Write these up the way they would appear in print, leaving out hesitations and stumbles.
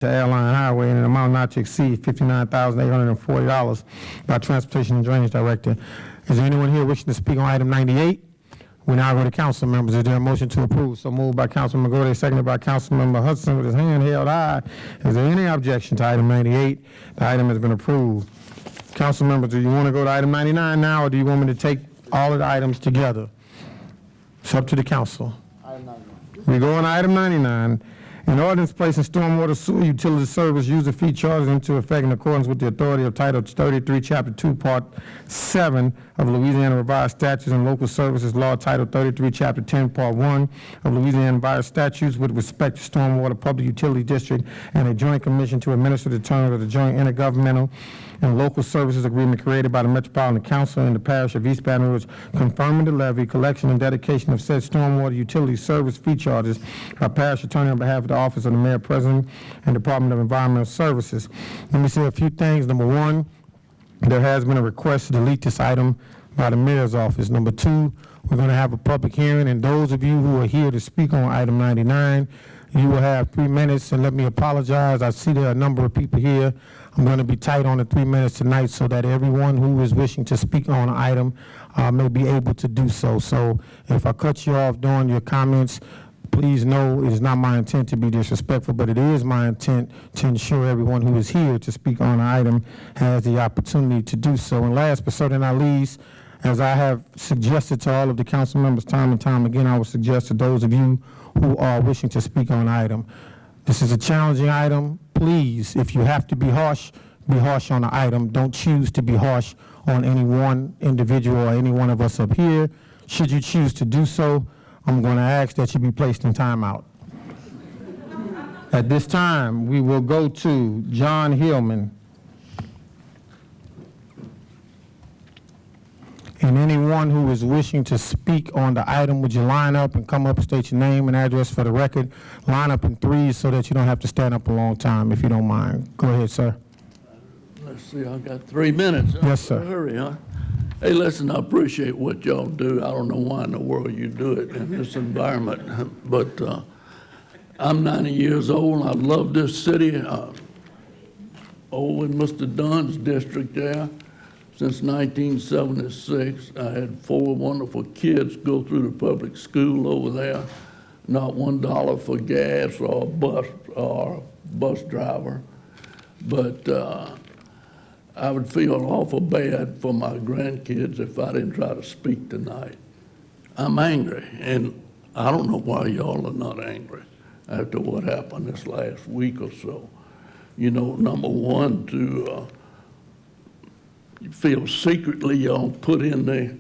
to Airline Highway in an amount not to exceed $59,840 by Transportation and Drainage Director. Is there anyone here wishing to speak on item 98? We now go to council members. Is there a motion to approve? So moved by Councilmember Gordy, seconded by Councilmember Hudson with his hand held high. Is there any objection to item 98? The item has been approved. Council members, do you want to go to item 99 now, or do you want me to take all of the items together? It's up to the council. Item 99. We go on item 99. An ordinance placing stormwater sewer utility service user fee charges into effect in accordance with the authority of Title 33, Chapter 2, Part 7 of Louisiana Revised Statutes and Local Services Law, Title 33, Chapter 10, Part 1 of Louisiana Revised Statutes with respect to stormwater public utility district and a joint commission to administer the terms of the joint intergovernmental and local services agreement created by the Metropolitan Council in the parish of East Baton Rouge, confirming the levy, collection, and dedication of said stormwater utility service fee charges by parish attorney on behalf of the Office of the Mayor President and Department of Environmental Services. Let me say a few things. Number one, there has been a request to delete this item by the Mayor's office. Number two, we're going to have a public hearing, and those of you who are here to speak on item 99, you will have 3 minutes, and let me apologize. I see there are a number of people here. I'm going to be tight on the 3 minutes tonight so that everyone who is wishing to speak on an item may be able to do so. So if I cut you off during your comments, please know it is not my intent to be disrespectful, but it is my intent to ensure everyone who is here to speak on an item has the opportunity to do so. And last but certainly not least, as I have suggested to all of the council members time and time again, I would suggest to those of you who are wishing to speak on an item, this is a challenging item. Please, if you have to be harsh on the item. Don't choose to be harsh on any one individual or any one of us up here. Should you choose to do so, I'm going to ask that you be placed in timeout. At this time, we will go to John Hillman. And anyone who is wishing to speak on the item, would you line up and come up, state your name and address for the record. Line up in threes so that you don't have to stand up a long time, if you don't mind. Go ahead, sir. Let's see, I've got 3 minutes. Yes, sir. Hurry, huh? Hey, listen, I appreciate what y'all do. I don't know why in the world you do it in this environment, but I'm 90 years old. I love this city. Over in Mr. Dunn's district there. Since 1976, I had 4 wonderful kids go through the public school over there. Not $1 for gas or bus driver. But I would feel awful bad for my grandkids if I didn't try to speak tonight. I'm angry, and I don't know why y'all are not angry after what happened this last week or so. You know, number one, you feel secretly y'all put in the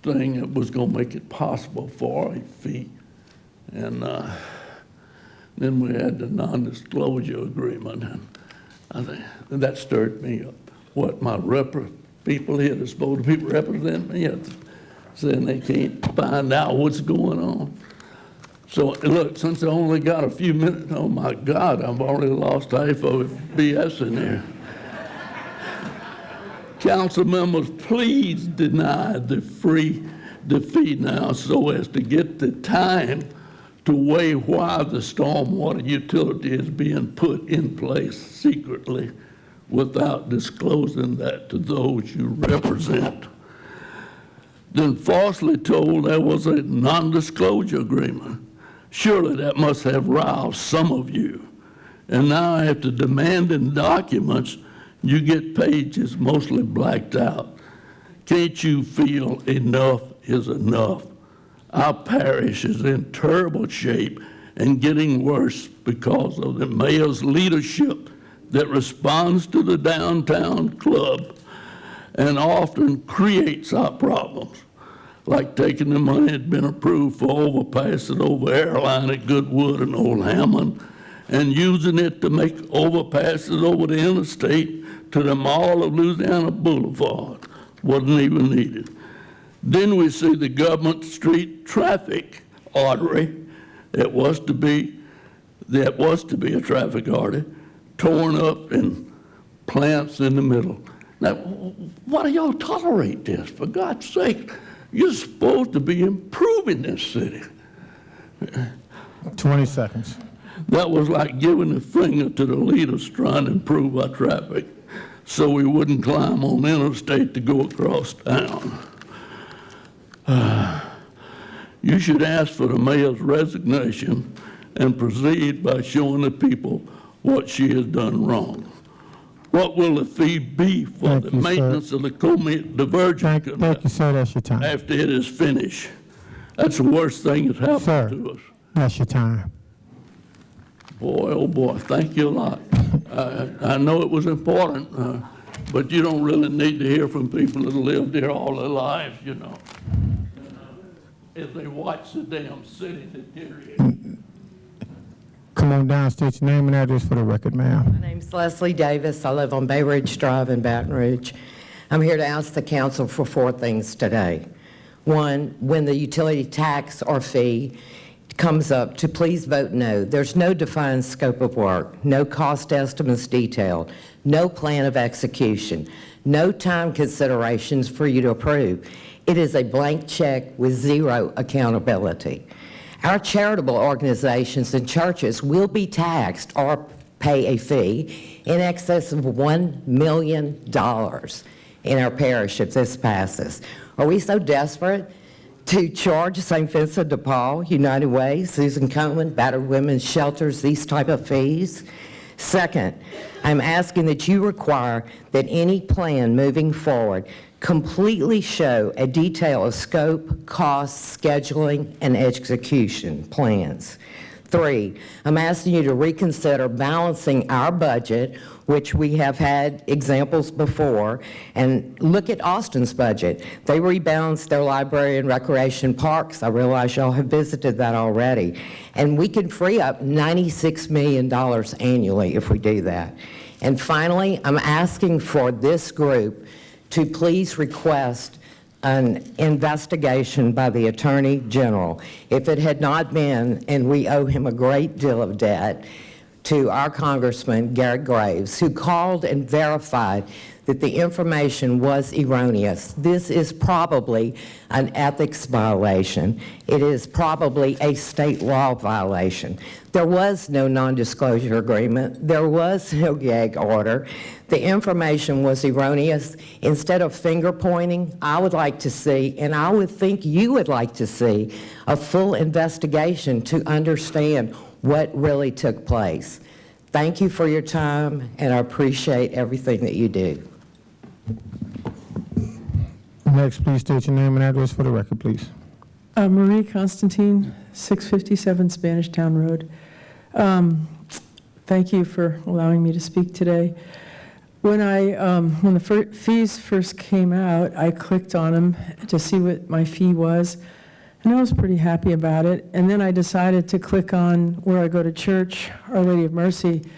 thing that was going to make it possible for 8 feet. And then we had the non-disclosure agreement, and I think that stirred me up. What, my people here that's supposed to represent me saying they can't find out what's going on. So look, since I only got a few minutes, oh my God, I've already lost half of BS in there. Council members, please deny the fee now so as to get the time to weigh why the stormwater utility is being put in place secretly without disclosing that to those you represent. Then falsely told there was a non-disclosure agreement. Surely that must have roused some of you. And now after demanding documents, you get pages mostly blacked out. Can't you feel enough is enough? Our parish is in terrible shape and getting worse because of the mayor's leadership that responds to the downtown club and often creates our problems, like taking the money that had been approved for overpasses over Airline at Goodwood and Old Hammond and using it to make overpasses over the interstate to the Mall of Louisiana Boulevard. Wasn't even needed. Then we see the government street traffic artery that was to be a traffic artery torn up and plants in the middle. Now, why do y'all tolerate this? For God's sake, you're supposed to be improving this city. 20 seconds. That was like giving a finger to the leaders trying to improve our traffic so we wouldn't climb on the interstate to go across town. You should ask for the mayor's resignation and proceed by showing the people what she has done wrong. What will the fee be for Thank the you, sir. maintenance of the diversion Thank you, canal sir. That's your time. after it is finished? That's the worst thing that's happened Sir. to us. That's your time. Boy, oh boy, thank you a lot. I know it was important, but you don't really need to hear from people that lived there all their lives, you know, as they watch the damn city deteriorate. Come on down, state your name and address for the record, ma'am. My name's Leslie Davis. I live on Bay Ridge Drive in Baton Rouge. I'm here to ask the council for 4 things today. 1, when the utility tax or fee comes up, to please vote no. There's no defined scope of work, no cost estimates detailed, no plan of execution, no time considerations for you to approve. It is a blank check with 0 accountability. Our charitable organizations and churches will be taxed or pay a fee in excess of $1 million in our parish if this passes. Are we so desperate to charge St. Vincent de Paul, United Way, Susan Komen, Battered Women's Shelters, these type of fees? Second, I'm asking that you require that any plan moving forward completely show a detail of scope, cost, scheduling, and execution plans. 3, I'm asking you to reconsider balancing our budget, which we have had examples before, and look at Austin's budget. They rebalanced their library and recreation parks. I realize y'all have visited that already. And we can free up $96 million annually if we do that. And finally, I'm asking for this group to please request an investigation by the Attorney General. If it had not been, and we owe him a great deal of debt, to our Congressman Garrett Graves, who called and verified that the information was erroneous. This is probably an ethics violation. It is probably a state law violation. There was no non-disclosure agreement. There was no gag order. The information was erroneous. Instead of finger pointing, I would like to see, and I would think you would like to see, a full investigation to understand what really took place. Thank you for your time, and I appreciate everything that you do. Next, please state your name and address for the record, please. Marie Constantine, 657 Spanish Town Road. Thank you for allowing me to speak today. When the fees first came out, I clicked on them to see what my fee was, and I was pretty happy about it. And then I decided to click on where I go to church, Our Lady of Mercy,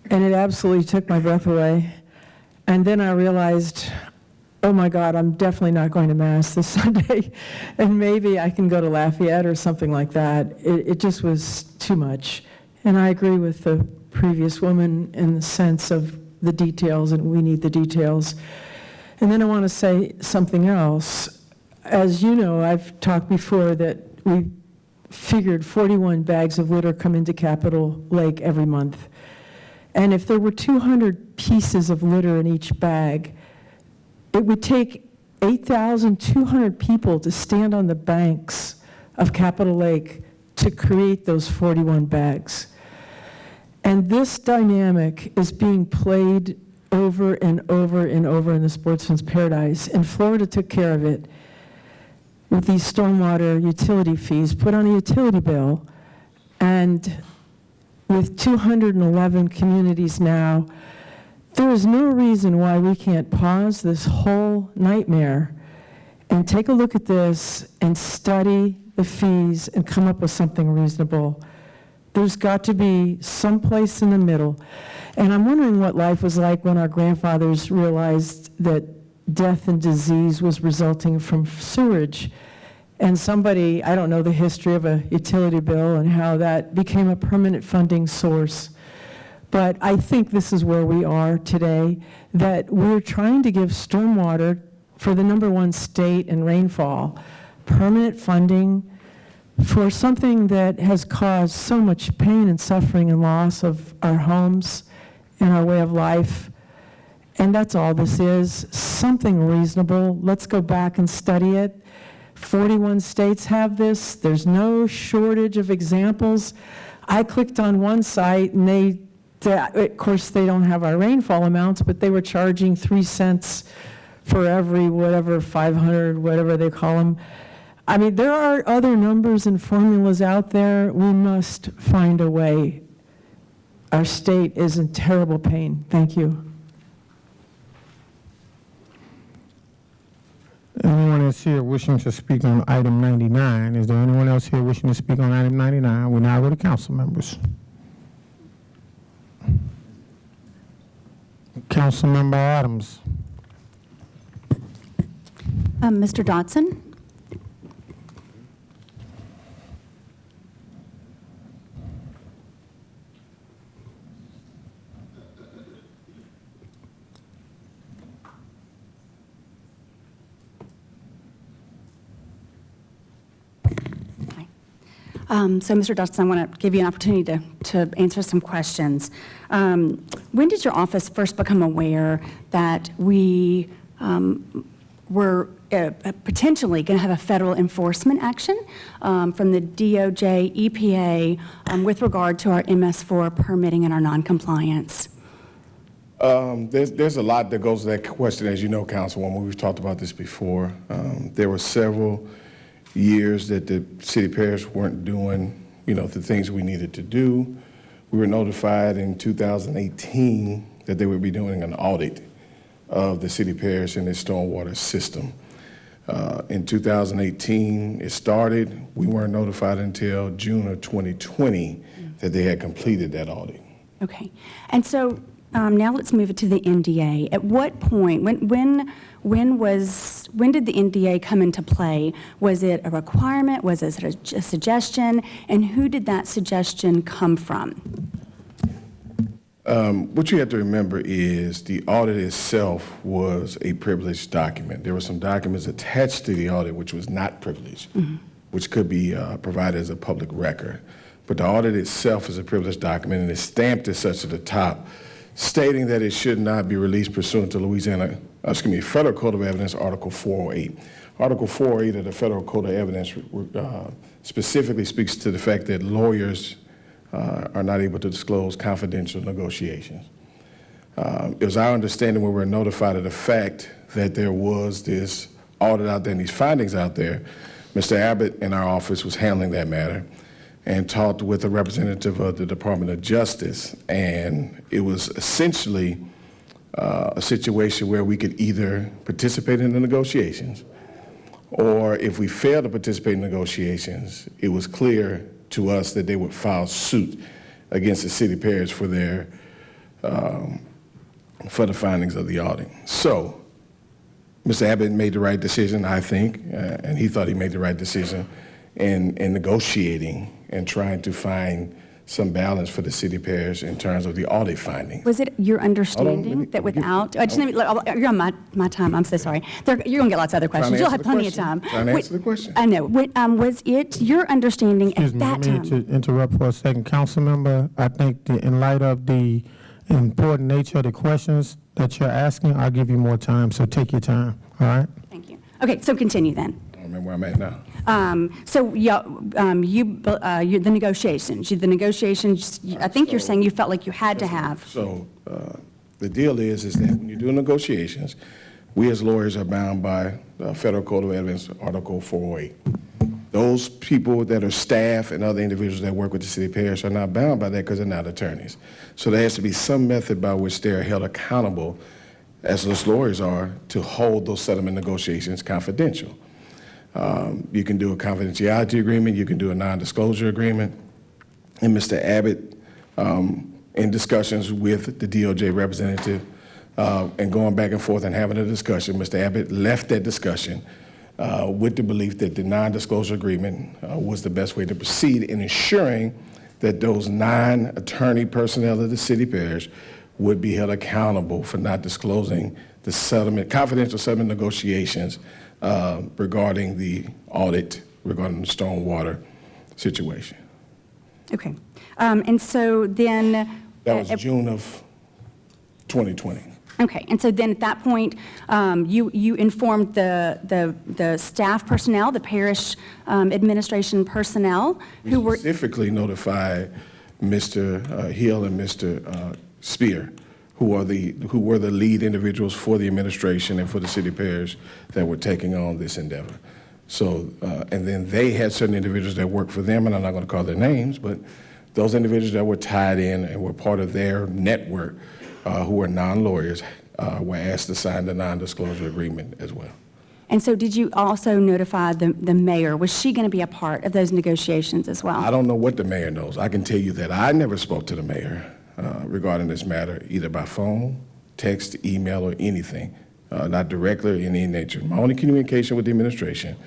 and it absolutely took my breath away. And then I realized, oh my God, I'm definitely not going to Mass this Sunday, and maybe I can go to Lafayette or something like that. It just was too much. And I agree with the previous woman in the sense of the details, and we need the details. And then I want to say something else. As you know, I've talked before that we figured 41 bags of litter come into Capitol Lake every month. And if there were 200 pieces of litter in each bag, it would take 8,200 people to stand on the banks of Capitol Lake to create those 41 bags. And this dynamic is being played over and over and over in the sportsman's paradise. And Florida took care of it with these stormwater utility fees, put on a utility bill, and with 211 communities now, there is no reason why we can't pause this whole nightmare and take a look at this and study the fees and come up with something reasonable. There's got to be some place in the middle. And I'm wondering what life was like when our grandfathers realized that death and disease was resulting from sewage. And somebody, I don't know the history of a utility bill and how that became a permanent funding source. But I think this is where we are today, that we're trying to give stormwater for the #1 state in rainfall permanent funding for something that has caused so much pain and suffering and loss of our homes and our way of life. And that's all this is, something reasonable. Let's go back and study it. 41 states have this. There's no shortage of examples. I clicked on one site and of course, they don't have our rainfall amounts, but they were charging 3 cents for every whatever, 500, whatever they call them. I mean, there are other numbers and formulas out there. We must find a way. Our state is in terrible pain. Thank you. Anyone else here wishing to speak on item 99? Is there anyone else here wishing to speak on item 99? We now go to council members. Councilmember Adams. Mr. Dotson? So, Mr. Dotson, I want to give you an opportunity to answer some questions. When did your office first become aware that we were potentially going to have a federal enforcement action from the DOJ, EPA, with regard to our MS4 permitting and our noncompliance? There's a lot that goes to that question, as you know, Councilwoman. We've talked about this before. There were several years that the city parish weren't doing, the things we needed to do. We were notified in 2018 that they would be doing an audit of the city parish and its stormwater system. In 2018, it started. We weren't notified until June of 2020 that they had completed that audit. Okay. And so now let's move it to the NDA. At what point, when did the NDA come into play? Was it a requirement? Was it a suggestion? And who did that suggestion come from? What you have to remember is the audit itself was a privileged document. There were some documents attached to the audit which was not privileged, which could be provided as a public record. But the audit itself is a privileged document, and it's stamped as such at the top, stating that it should not be released pursuant to Federal Code of Evidence, Article 408. Article 408 of the Federal Code of Evidence specifically speaks to the fact that lawyers are not able to disclose confidential negotiations. It was our understanding when we were notified of the fact that there was this audit out there and these findings out there, Mr. Abbott in our office was handling that matter and talked with a representative of the Department of Justice, and it was essentially a situation where we could either participate in the negotiations, or if we failed to participate in negotiations, it was clear to us that they would file suit against the city parish for the findings of the audit. So Mr. Abbott made the right decision, I think, and he thought he made the right decision in negotiating and trying to find some balance for the city parish in terms of the audit findings. Was it your understanding that without, you're on my time, I'm so sorry. You're going to get lots of other questions. You'll have plenty of time. Trying to answer the question. I know. Was it your understanding Excuse at me, that let me time? interrupt for a second. Council member, I think in light of the important nature of the questions that you're asking, I'll give you more time, so take your time, all right? Thank you. Okay, so continue then. I don't remember where I'm at now. The negotiations, I think you're saying you felt like you had to have. So the deal is that when you do negotiations, we as lawyers are bound by the Federal Code of Evidence, Article 408. Those people that are staff and other individuals that work with the city parish are not bound by that because they're not attorneys. So there has to be some method by which they're held accountable, as those lawyers are, to hold those settlement negotiations confidential. You can do a confidentiality agreement, you can do a non-disclosure agreement, and Mr. Abbott, in discussions with the DOJ representative and going back and forth and having a discussion, Mr. Abbott left that discussion with the belief that the non-disclosure agreement was the best way to proceed in ensuring that those non-attorney personnel of the city parish would be held accountable for not disclosing the confidential settlement negotiations regarding the audit, regarding the stormwater, situation. Okay. And so then. That was June of 2020. Okay, and so then at that point, you informed the staff personnel, the parish administration personnel, who were. Specifically notified Mr. Hill and Mr. Spear, who were the lead individuals for the administration and for the city parish that were taking on this endeavor. So, and then they had certain individuals that worked for them, and I'm not going to call their names, but those individuals that were tied in and were part of their network, who were non-lawyers, were asked to sign the non-disclosure agreement as well. And so did you also notify the mayor? Was she going to be a part of those negotiations as well? I don't know what the mayor knows. I can tell you that I never spoke to the mayor regarding this matter, either by phone, text, email, or anything, not directly or in any nature. My only communication with the administration,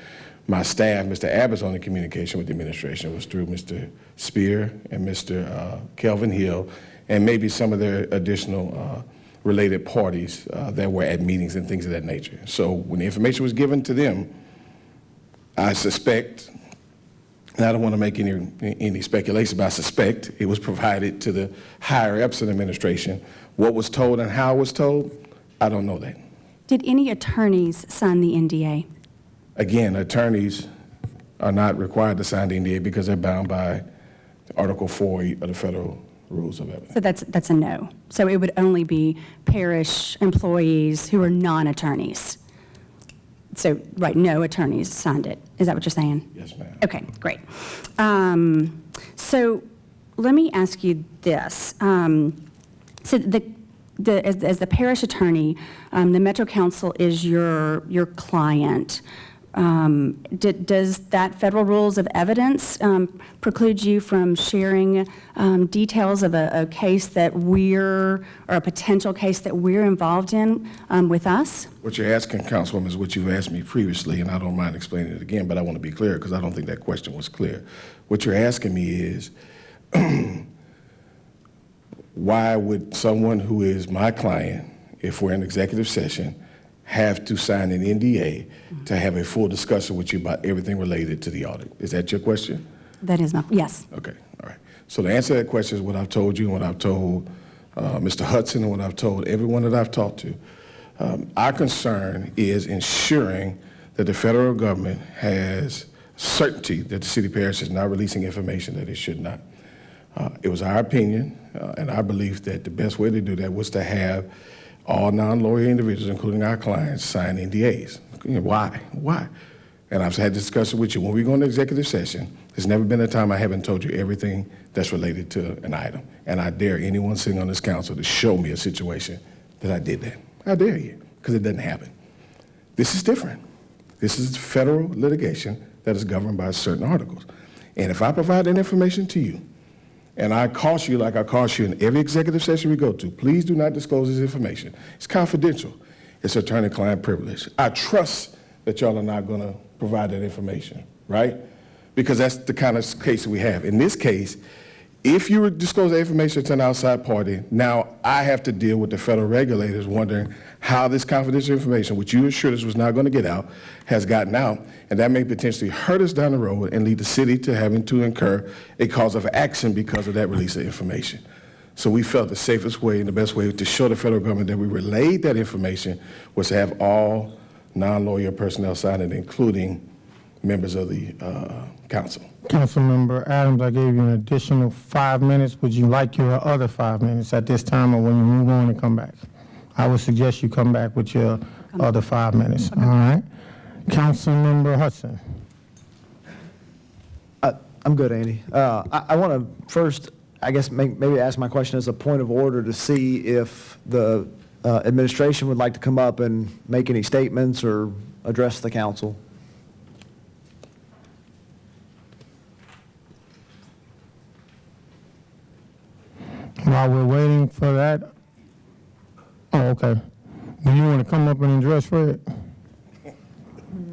my staff, Mr. Abbott's only communication with the administration was through Mr. Spear and Mr. Kelvin Hill, and maybe some of their additional related parties that were at meetings and things of that nature. So when the information was given to them, I suspect, and I don't want to make any speculation, but I suspect it was provided to the higher-ups in the administration. What was told and how it was told, I don't know that. Did any attorneys sign the NDA? Again, attorneys are not required to sign the NDA because they're bound by Article 4 of the Federal Rules of Evidence. So that's a no. So it would only be parish employees who are non-attorneys. So, right, no attorneys signed it. Is that what you're saying? Yes, ma'am. Okay, great. So let me ask you this. So as the parish attorney, the Metro Council is your client. Does that federal rules of evidence preclude you from sharing details of a case that or a potential case that we're involved in with us? What you're asking, Councilwoman, is what you've asked me previously, and I don't mind explaining it again, but I want to be clear because I don't think that question was clear. What you're asking me is, why would someone who is my client, if we're in executive session, have to sign an NDA to have a full discussion with you about everything related to the audit? Is that your question? That is my, yes. Okay, all right. So the answer to that question is what I've told you and what I've told Mr. Hudson and what I've told everyone that I've talked to. Our concern is ensuring that the federal government has certainty that the city parish is not releasing information that it should not. It was our opinion and our belief that the best way to do that was to have all non-lawyer individuals, including our clients, sign NDAs. Why? Why? And I've had this discussion with you. When we go into executive session, there's never been a time I haven't told you everything that's related to an item. And I dare anyone sitting on this council to show me a situation that I did that. I dare you, because it doesn't happen. This is different. This is federal litigation that is governed by certain articles. And if I provide that information to you, and I caution you like I caution you in every executive session we go to, please do not disclose this information. It's confidential. It's attorney-client privilege. I trust that y'all are not going to provide that information, right? Because that's the kind of case we have. In this case, if you disclose the information to an outside party, now I have to deal with the federal regulators wondering how this confidential information, which you assured us was not going to get out, has gotten out, and that may potentially hurt us down the road and lead the city to having to incur a cause of action because of that release of information. So we felt the safest way and the best way to show the federal government that we relayed that information was to have all non-lawyer personnel sign it, including members of the council. Councilmember Adams, I gave you an additional 5 minutes. Would you like your other 5 minutes at this time, or when you move on and come back? I would suggest you come back with your other 5 minutes. All right. Councilmember Hudson. I'm good, Andy. I want to first, I guess, maybe ask my question as a point of order to see if the administration would like to come up and make any statements or address the council. While we're waiting for that, oh, okay. Do you want to come up and address Fred? You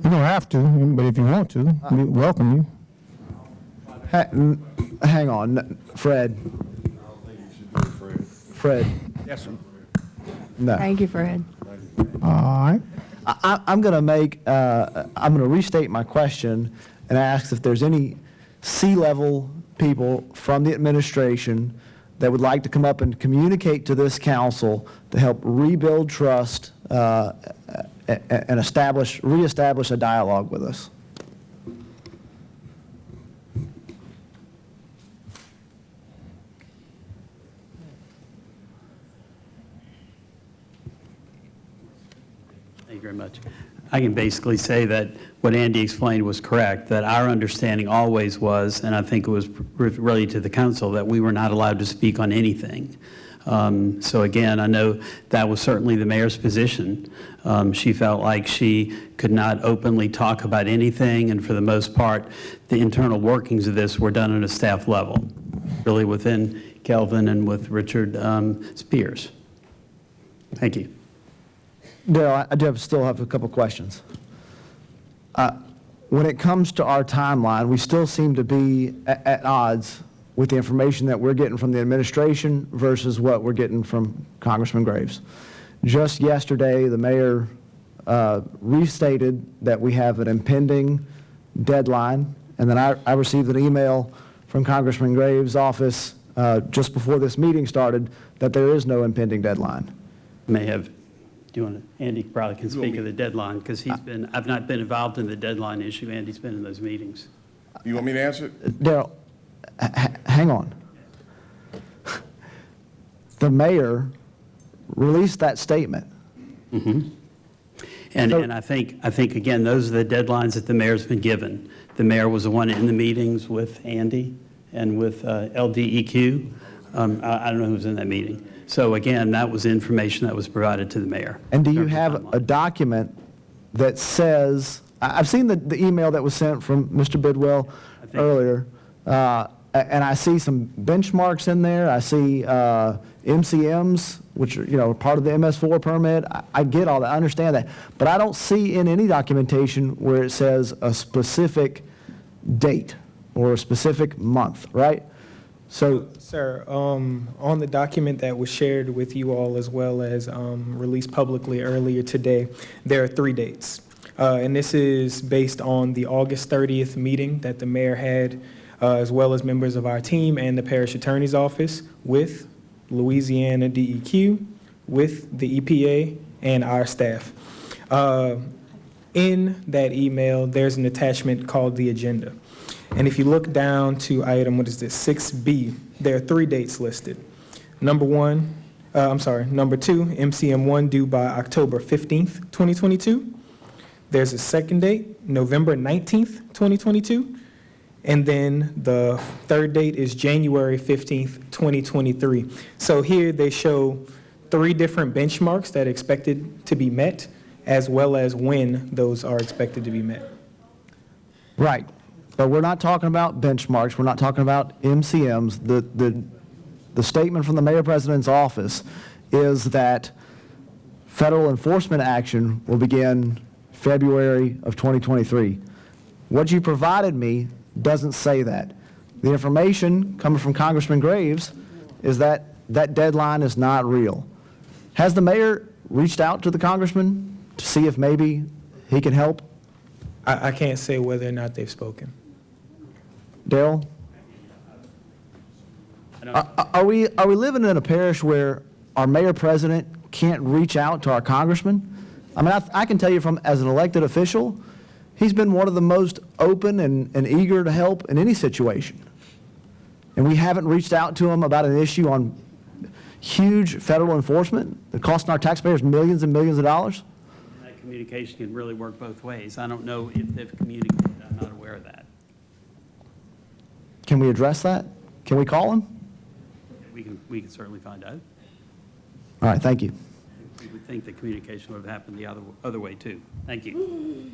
don't have to, but if you want to, we welcome you. Hang on, Fred. Fred. Yes, sir. No. Thank you, Fred. All right. I'm going to restate my question and ask if there's any C-level people from the administration that would like to come up and communicate to this council to help rebuild trust and reestablish a dialogue with us. Thank you very much. I can basically say that what Andy explained was correct, that our understanding always was, and I think it was really to the council, that we were not allowed to speak on anything. So again, I know that was certainly the mayor's position. She felt like she could not openly talk about anything, and for the most part, the internal workings of this were done at a staff level, really within Kelvin and with Richard Spears. Thank you. Darrell, I still have a couple questions. When it comes to our timeline, we still seem to be at odds with the information that we're getting from the administration versus what we're getting from Congressman Graves. Just yesterday, the mayor restated that we have an impending deadline, and then I received an email from Congressman Graves' office just before this meeting started that there is no impending deadline. May have. Do you want to, Andy probably can speak of the deadline, because I've not been involved in the deadline issue. Andy's been in those meetings. You want me to answer it? Darrell, hang on. The mayor released that statement. And I think, again, those are the deadlines that the mayor's been given. The mayor was the one in the meetings with Andy and with LDEQ. I don't know who was in that meeting. So again, that was information that was provided to the mayor. And do you have a document that says, I've seen the email that was sent from Mr. Bidwell earlier, and I see some benchmarks in there. I see MCMs, which are, part of the MS4 permit. I get all that, I understand that. But I don't see in any documentation where it says a specific date or a specific month, right? So, Sir, on the document that was shared with you all as well as released publicly earlier today, there are 3 dates. And this is based on the August 30th meeting that the mayor had, as well as members of our team and the parish attorney's office with Louisiana DEQ, with the EPA, and our staff. In that email, there's an attachment called the agenda. And if you look down to item, 6B, there are 3 dates listed. Number 2, MCM1 due by October 15th, 2022. There's a second date, November 19th, 2022. And then the third date is January 15th, 2023. So here they show 3 different benchmarks that are expected to be met, as well as when those are expected to be met. right. But we're not talking about benchmarks. We're not talking about MCMs. The statement from the mayor president's office is that federal enforcement action will begin February of 2023. What you provided me doesn't say that. The information coming from Congressman Graves is that that deadline is not real. Has the mayor reached out to the congressman to see if maybe he can help? I can't say whether or not they've spoken. Darrell? Are we living in a parish where our mayor president can't reach out to our congressman? I mean, I can tell you as an elected official, he's been one of the most open and eager to help in any situation. And we haven't reached out to him about an issue on huge federal enforcement that costing our taxpayers millions and millions of dollars. That communication can really work both ways. I don't know if they've communicated. I'm not aware of that. Can we address that? Can we call him? We can certainly find out. All right, thank you. We would think the communication would have happened the other way too. Thank you.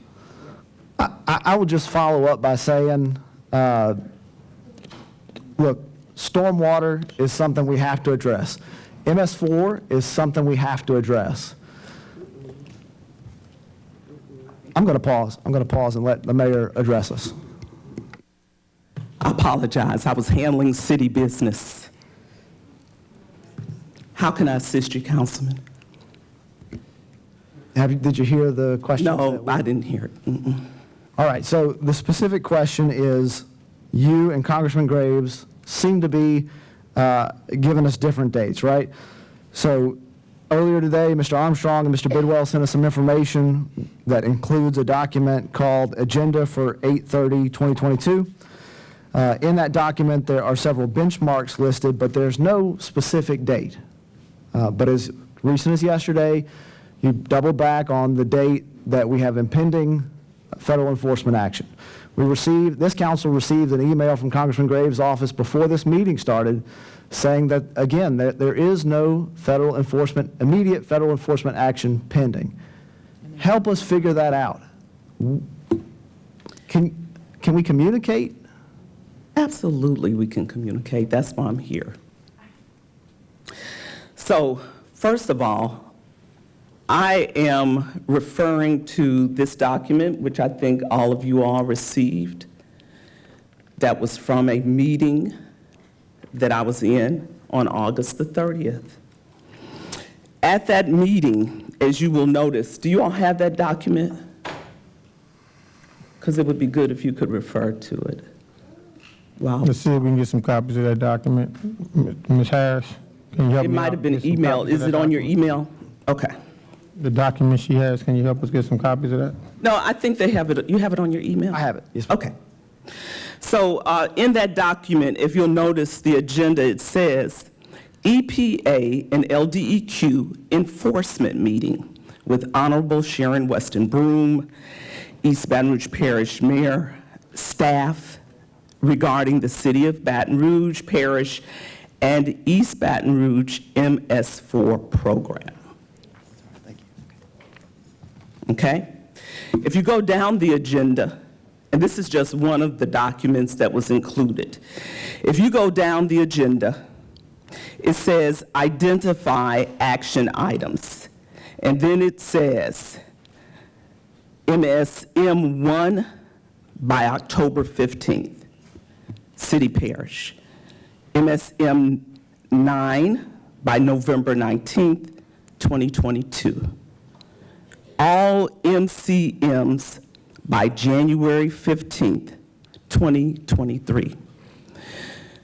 I will just follow up by saying, look, stormwater is something we have to address. MS4 is something we have to address. I'm going to pause. I'm going to pause and let the mayor address us. I apologize. I was handling city business. How can I assist you, Councilman? Did you hear the question? No, I didn't hear it. All right, so the specific question is, you and Congressman Graves seem to be giving us different dates, right? So earlier today, Mr. Armstrong and Mr. Bidwell sent us some information that includes a document called Agenda for 8/30/2022. In that document, there are several benchmarks listed, but there's no specific date. But as recent as yesterday, you doubled back on the date that we have impending federal enforcement action. This council received an email from Congressman Graves' office before this meeting started saying that, again, that there is no immediate federal enforcement action pending. Help us figure that out. Can we communicate? Absolutely, we can communicate. That's why I'm here. So, first of all, I am referring to this document, which I think all of you all received, that was from a meeting that I was in on August the 30th. At that meeting, as you will notice, do you all have that document? Because it would be good if you could refer to it. Wow. Let's see if we can get some copies of that document. Ms. Harris, can you help It me might out have been with some email. copies of Is that it on your document? email? Okay. The document she has, can you help us get some copies of that? No, I think they have it. You have it on your email? I have it. Yes, ma'am. Okay. So in that document, if you'll notice the agenda, it says EPA and LDEQ enforcement meeting with Honorable Sharon Weston Broom, East Baton Rouge Parish Mayor, staff regarding the City of Baton Rouge Parish and East Baton Rouge MS4 program. Okay? If you go down the agenda, and this is just one of the documents that was included. If you go down the agenda, it says identify action items. And then it says MSM1 by October 15th, City Parish. MSM9 by November 19th, 2022. All MCMs by January 15th, 2023.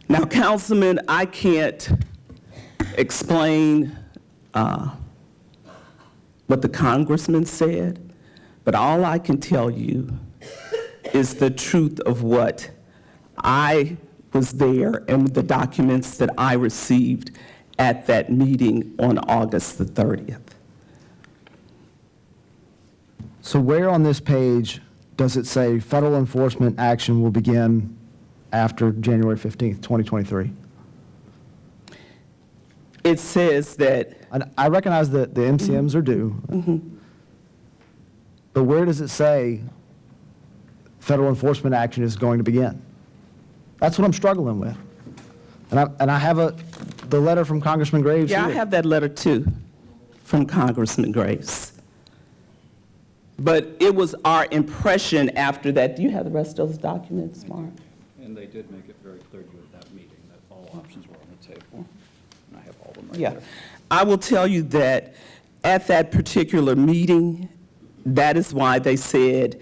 Now, Councilman, I can't explain what the congressman said, but all I can tell you is the truth of what I was there and the documents that I received at that meeting on August the 30th. So where on this page does it say federal enforcement action will begin after January 15th, 2023? It says that, I recognize that the MCMs are due, but where does it say federal enforcement action is going to begin? That's what I'm struggling with. And I have the letter from Congressman Graves yeah, I here. have that letter too from Congressman Graves. But it was our impression after that. Do you have the rest of those documents, Mark? And they did make it very clear to you at that meeting that all options were on the table. And I have all of them right Yeah. there. I will tell you that at that particular meeting, that is why they said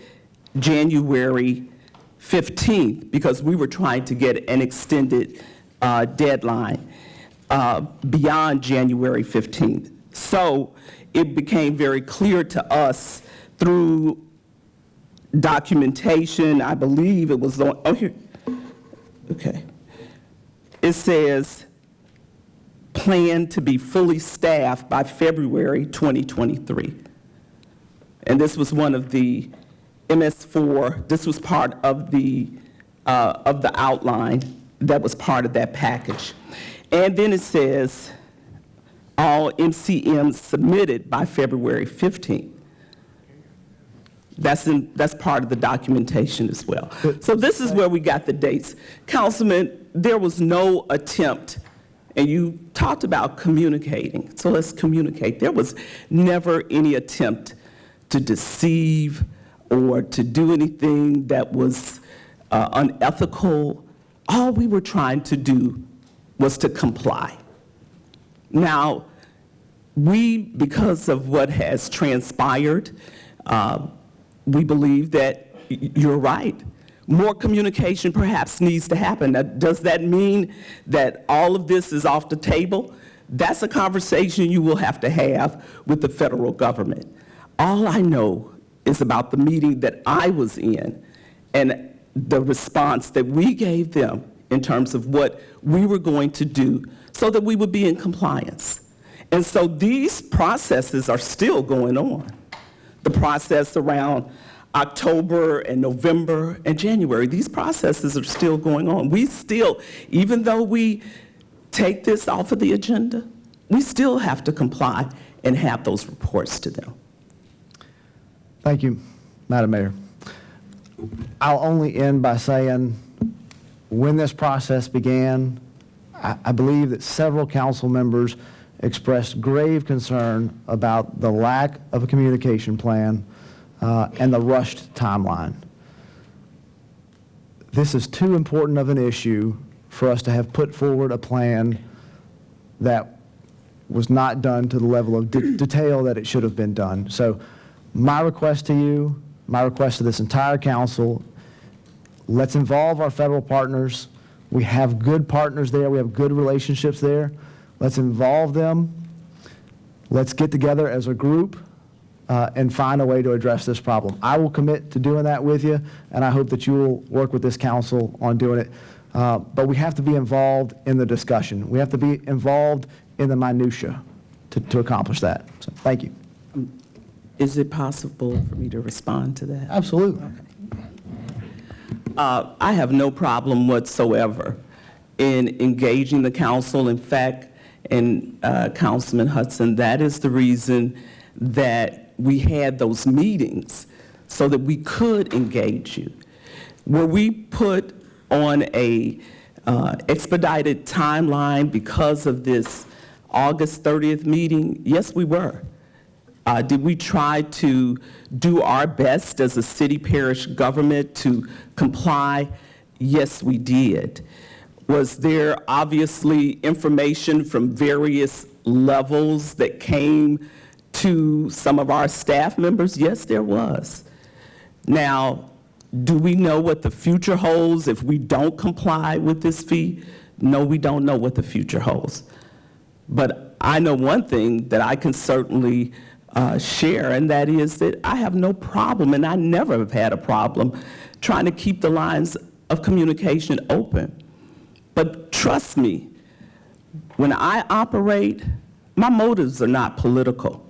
January 15th, because we were trying to get an extended deadline beyond January 15th. So it became very clear to us through documentation, I believe it was on, oh, here, okay. It says, plan to be fully staffed by February 2023. And this was one of the MS4, this was part of the outline that was part of that package. And then it says, all MCMs submitted by February 15th. That's part of the documentation as well. So this is where we got the dates. Councilman, there was no attempt, and you talked about communicating, so let's communicate. There was never any attempt to deceive or to do anything that was unethical. All we were trying to do was to comply. Now, because of what has transpired, we believe that you're right. more communication perhaps needs to happen. Now, does that mean that all of this is off the table? That's a conversation you will have to have with the federal government. All I know is about the meeting that I was in and the response that we gave them in terms of what we were going to do so that we would be in compliance. And so these processes are still going on. The process around October and November and January, these processes are still going on. We still, even though we take this off of the agenda, we still have to comply and have those reports to them. Thank you, Madam Mayor. I'll only end by saying, when this process began, I believe that several council members expressed grave concern about the lack of a communication plan and the rushed timeline. This is too important of an issue for us to have put forward a plan that was not done to the level of detail that it should have been done. So my request to you, my request to this entire council, let's involve our federal partners. We have good partners there. We have good relationships there. Let's involve them. Let's get together as a group and find a way to address this problem. I will commit to doing that with you, and I hope that you will work with this council on doing it. But we have to be involved in the discussion. We have to be involved in the minutia to accomplish that. So, thank you. Is it possible for me to respond to that? Absolutely. I have no problem whatsoever in engaging the council. In fact, and Councilman Hudson, that is the reason that we had those meetings, so that we could engage you. Were we put on a expedited timeline because of this August 30th meeting? Yes, we were. Did we try to do our best as a city parish government to comply? Yes, we did. Was there obviously information from various levels that came to some of our staff members? Yes, there was. Now, do we know what the future holds if we don't comply with this fee? No, we don't know what the future holds. But I know one thing that I can certainly share, and that is that I have no problem, and I never have had a problem, trying to keep the lines of communication open. But trust me, when I operate, my motives are not political.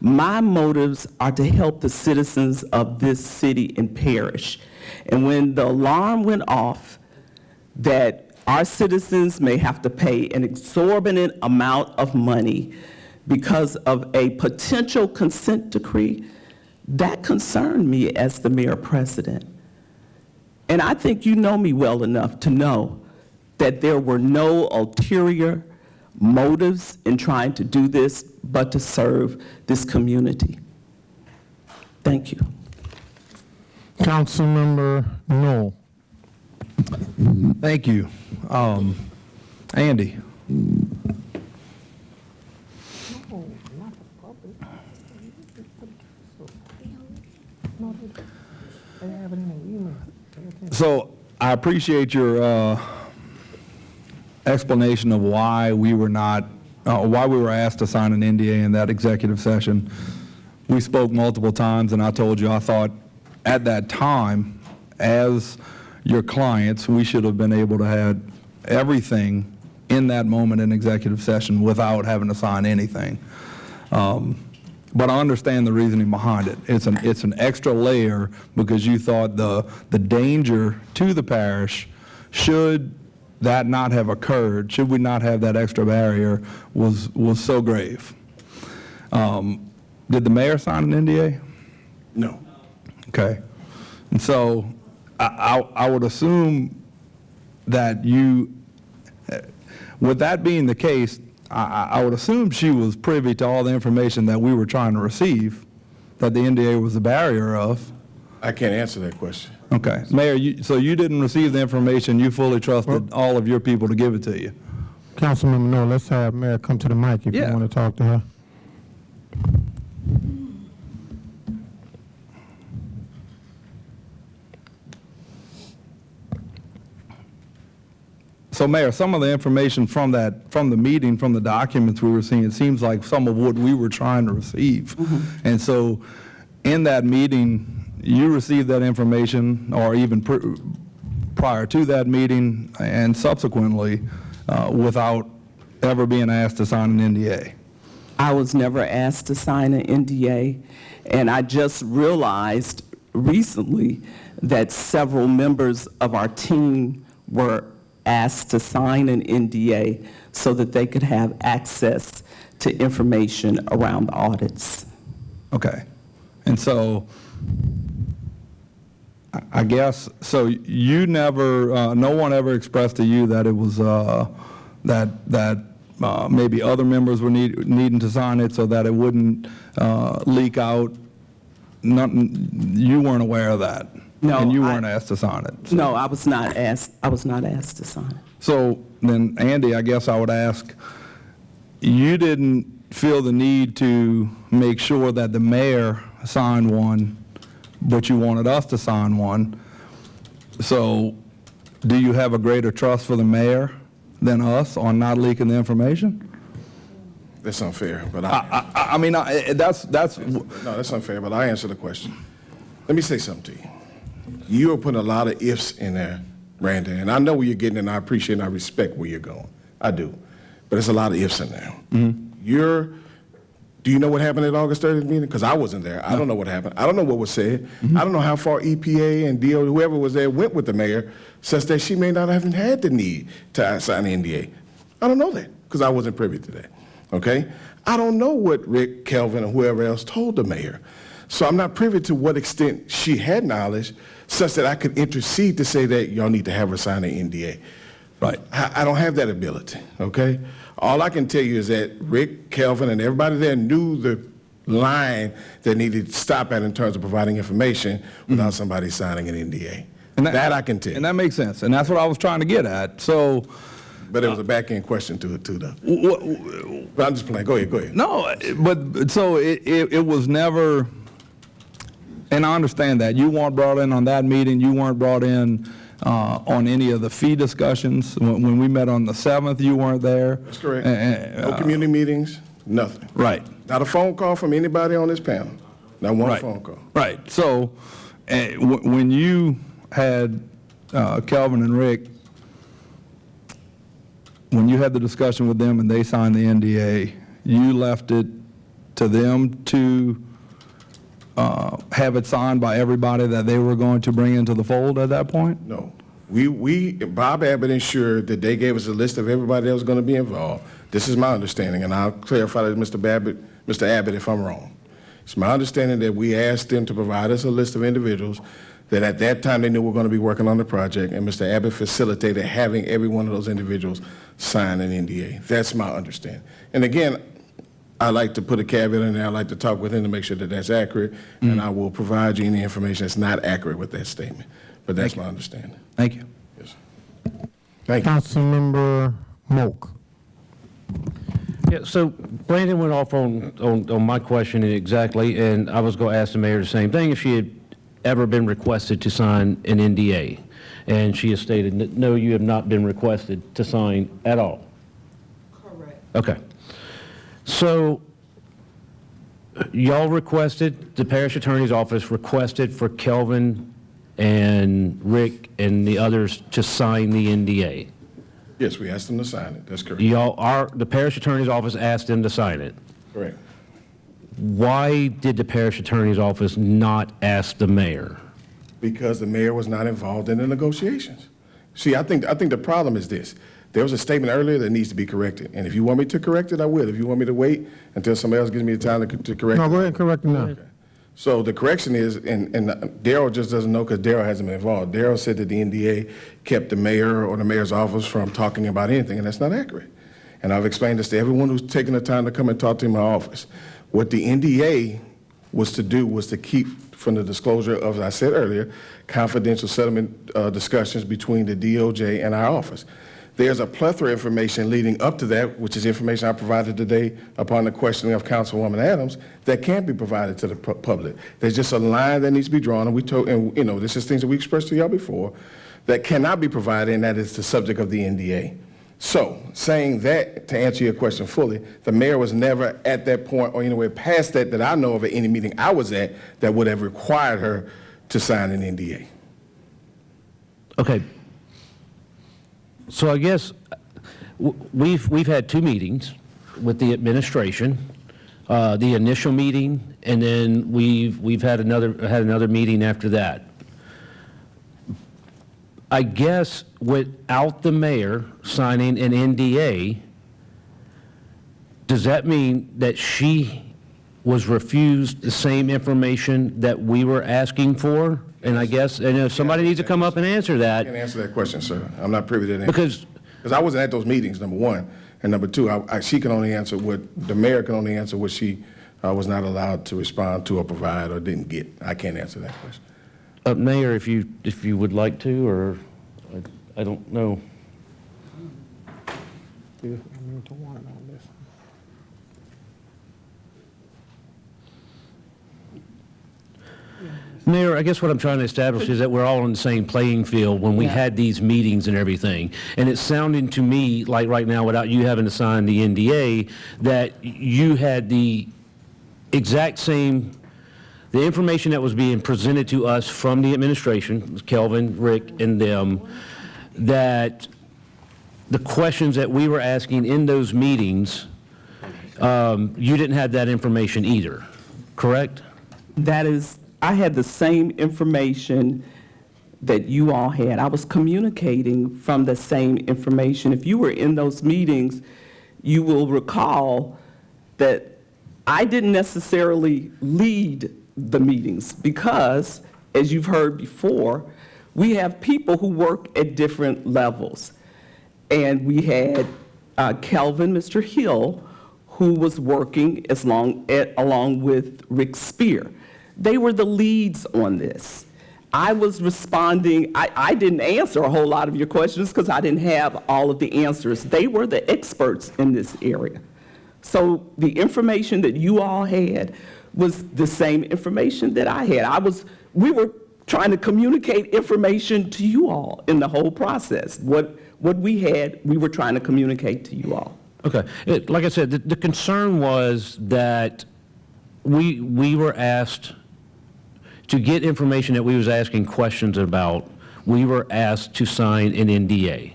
My motives are to help the citizens of this city and parish. And when the alarm went off that our citizens may have to pay an exorbitant amount of money because of a potential consent decree, that concerned me as the mayor president. And I think you know me well enough to know that there were no ulterior motives in trying to do this but to serve this community. Thank you. Councilmember Knoll. Thank you. Andy. So I appreciate your explanation of why we were asked to sign an NDA in that executive session. We spoke multiple times, and I told you I thought at that time, as your clients, we should have been able to have everything in that moment in executive session without having to sign anything. But I understand the reasoning behind it. It's an extra layer because you thought the danger to the parish, should that not have occurred, should we not have that extra barrier, was so grave. Did the mayor sign an NDA? No. Okay. And so I would assume that with that being the case, I would assume she was privy to all the information that we were trying to receive, that the NDA was a barrier of. I can't answer that question. Okay. Mayor, so you didn't receive the information, you fully trusted all of your people to give it to you? Councilmember Knoll, let's have Mayor come to the mic if you Yeah. want to talk to her. So Mayor, some of the information from the meeting, from the documents we were seeing, it seems like some of what we were trying to receive. And so in that meeting, you received that information, or even prior to that meeting and subsequently, without ever being asked to sign an NDA. I was never asked to sign an NDA, and I just realized recently that several members of our team were asked to sign an NDA so that they could have access to information around the audits. Okay. And so, I guess, so you never, no one ever expressed to you that it was, that maybe other members were needing to sign it so that it wouldn't leak out? You weren't aware of that? No, And you weren't asked to sign it? No, I was not asked to sign it. So then, Andy, I guess I would ask, you didn't feel the need to make sure that the mayor signed one, but you wanted us to sign one. So do you have a greater trust for the mayor than us on not leaking the information? That's unfair, but I mean, that's... No, that's unfair, but I answer the question. Let me say something to you. You are putting a lot of ifs in there, Brandon, and I know where you're getting, and I appreciate and I respect where you're going. I do. But there's a lot of ifs in there. Do you know what happened at August 30th meeting? Because I wasn't there. I don't know what happened. I don't know what was said. I don't know how far EPA and DO, whoever was there, went with the mayor, such that she may not have had the need to sign the NDA. I don't know that, because I wasn't privy to that, okay? I don't know what Rick, Kelvin, or whoever else told the mayor. So I'm not privy to what extent she had knowledge, such that I could intercede to say that y'all need to have her sign an NDA. Right. I don't have that ability, okay? All I can tell you is that Rick, Kelvin, and everybody there knew the line that needed to stop at in terms of providing information without somebody signing an NDA. And that I can tell you. And that makes sense, and that's what I was trying to get at, so... But there was a back-end question to it, too, though. But I'm just playing. Go ahead. No, but so it was never, and I understand that. You weren't brought in on that meeting. You weren't brought in on any of the fee discussions. When we met on the 7th, you weren't there. That's correct. No community meetings, nothing. Right. Not a phone call from anybody on this panel. Not one phone call. Right. So when you had Kelvin and Rick, when you had the discussion with them and they signed the NDA, you left it to them to have it signed by everybody that they were going to bring into the fold at that point? No. Bob Abbott ensured that they gave us a list of everybody that was going to be involved. This is my understanding, and I'll clarify that Mr. Abbott if I'm wrong. It's my understanding that we asked them to provide us a list of individuals that at that time they knew were going to be working on the project, and Mr. Abbott facilitated having every one of those individuals sign an NDA. That's my understanding. And again, I like to put a caveat in there. I like to talk with him to make sure that that's accurate, and I will provide you any information that's not accurate with that statement. But that's my understanding. Thank you. Yes. Thank you. Councilmember Moak. Yeah, so Brandon went off on my question exactly, and I was going to ask the mayor the same thing, if she had ever been requested to sign an NDA. And she has stated, no, you have not been requested to sign at all. Correct. Okay. So y'all requested, the parish attorney's office requested for Kelvin and Rick and the others to sign the NDA. Yes, we asked them to sign it. That's correct. The parish attorney's office asked them to sign it. Correct. Why did the parish attorney's office not ask the mayor? Because the mayor was not involved in the negotiations. See, I think the problem is this. There was a statement earlier that needs to be corrected, and if you want me to correct it, I will. If you want me to wait until somebody else gives me the time to correct it. No, go ahead and correct it now. Okay. So the correction is, and Darryl just doesn't know because Darryl hasn't been involved. Darryl said that the NDA kept the mayor or the mayor's office from talking about anything, and that's not accurate. And I've explained this to everyone who's taken the time to come and talk to my office. What the NDA was to do was to keep from the disclosure of, as I said earlier, confidential settlement discussions between the DOJ and our office. There's a plethora of information leading up to that, which is information I provided today upon the questioning of Councilwoman Adams, that can't be provided to the public. There's just a line that needs to be drawn, and we told, and you know, this is things that we expressed to y'all before, that cannot be provided, and that is the subject of the NDA. So, saying that, to answer your question fully, the mayor was never at that point or anywhere past that I know of at any meeting I was at that would have required her to sign an NDA. Okay. So I guess we've had 2 meetings with the administration, the initial meeting, and then we've had another meeting after that. I guess without the mayor signing an NDA, does that mean that she was refused the same information that we were asking for? And I guess, and if somebody needs to come up and answer I that, can't answer that question, sir. I'm not privy to that. because, I wasn't at those meetings, number one. And number two, she can only answer the mayor can only answer what she was not allowed to respond to or provide or didn't get. I can't answer that question. Mayor, if you would like to, or I don't know. Mayor, I guess what I'm trying to establish is that we're all on the same playing field when we had these meetings and everything. And it's sounding to me like right now, without you having to sign the NDA, that you had the exact same, the information that was being presented to us from the administration, Kelvin, Rick, and them, that the questions that we were asking in those meetings, you didn't have that information either, correct? That is, I had the same information that you all had. I was communicating from the same information. If you were in those meetings, you will recall that I didn't necessarily lead the meetings because, as you've heard before, we have people who work at different levels. And we had Kelvin, Mr. Hill, who was working along with Rick Spear. They were the leads on this. I was responding. I didn't answer a whole lot of your questions because I didn't have all of the answers. They were the experts in this area. So the information that you all had was the same information that I had. We were trying to communicate information to you all in the whole process. What we had, we were trying to communicate to you all. Okay. Like I said, the concern was that we were asked to get information that we was asking questions about. We were asked to sign an NDA.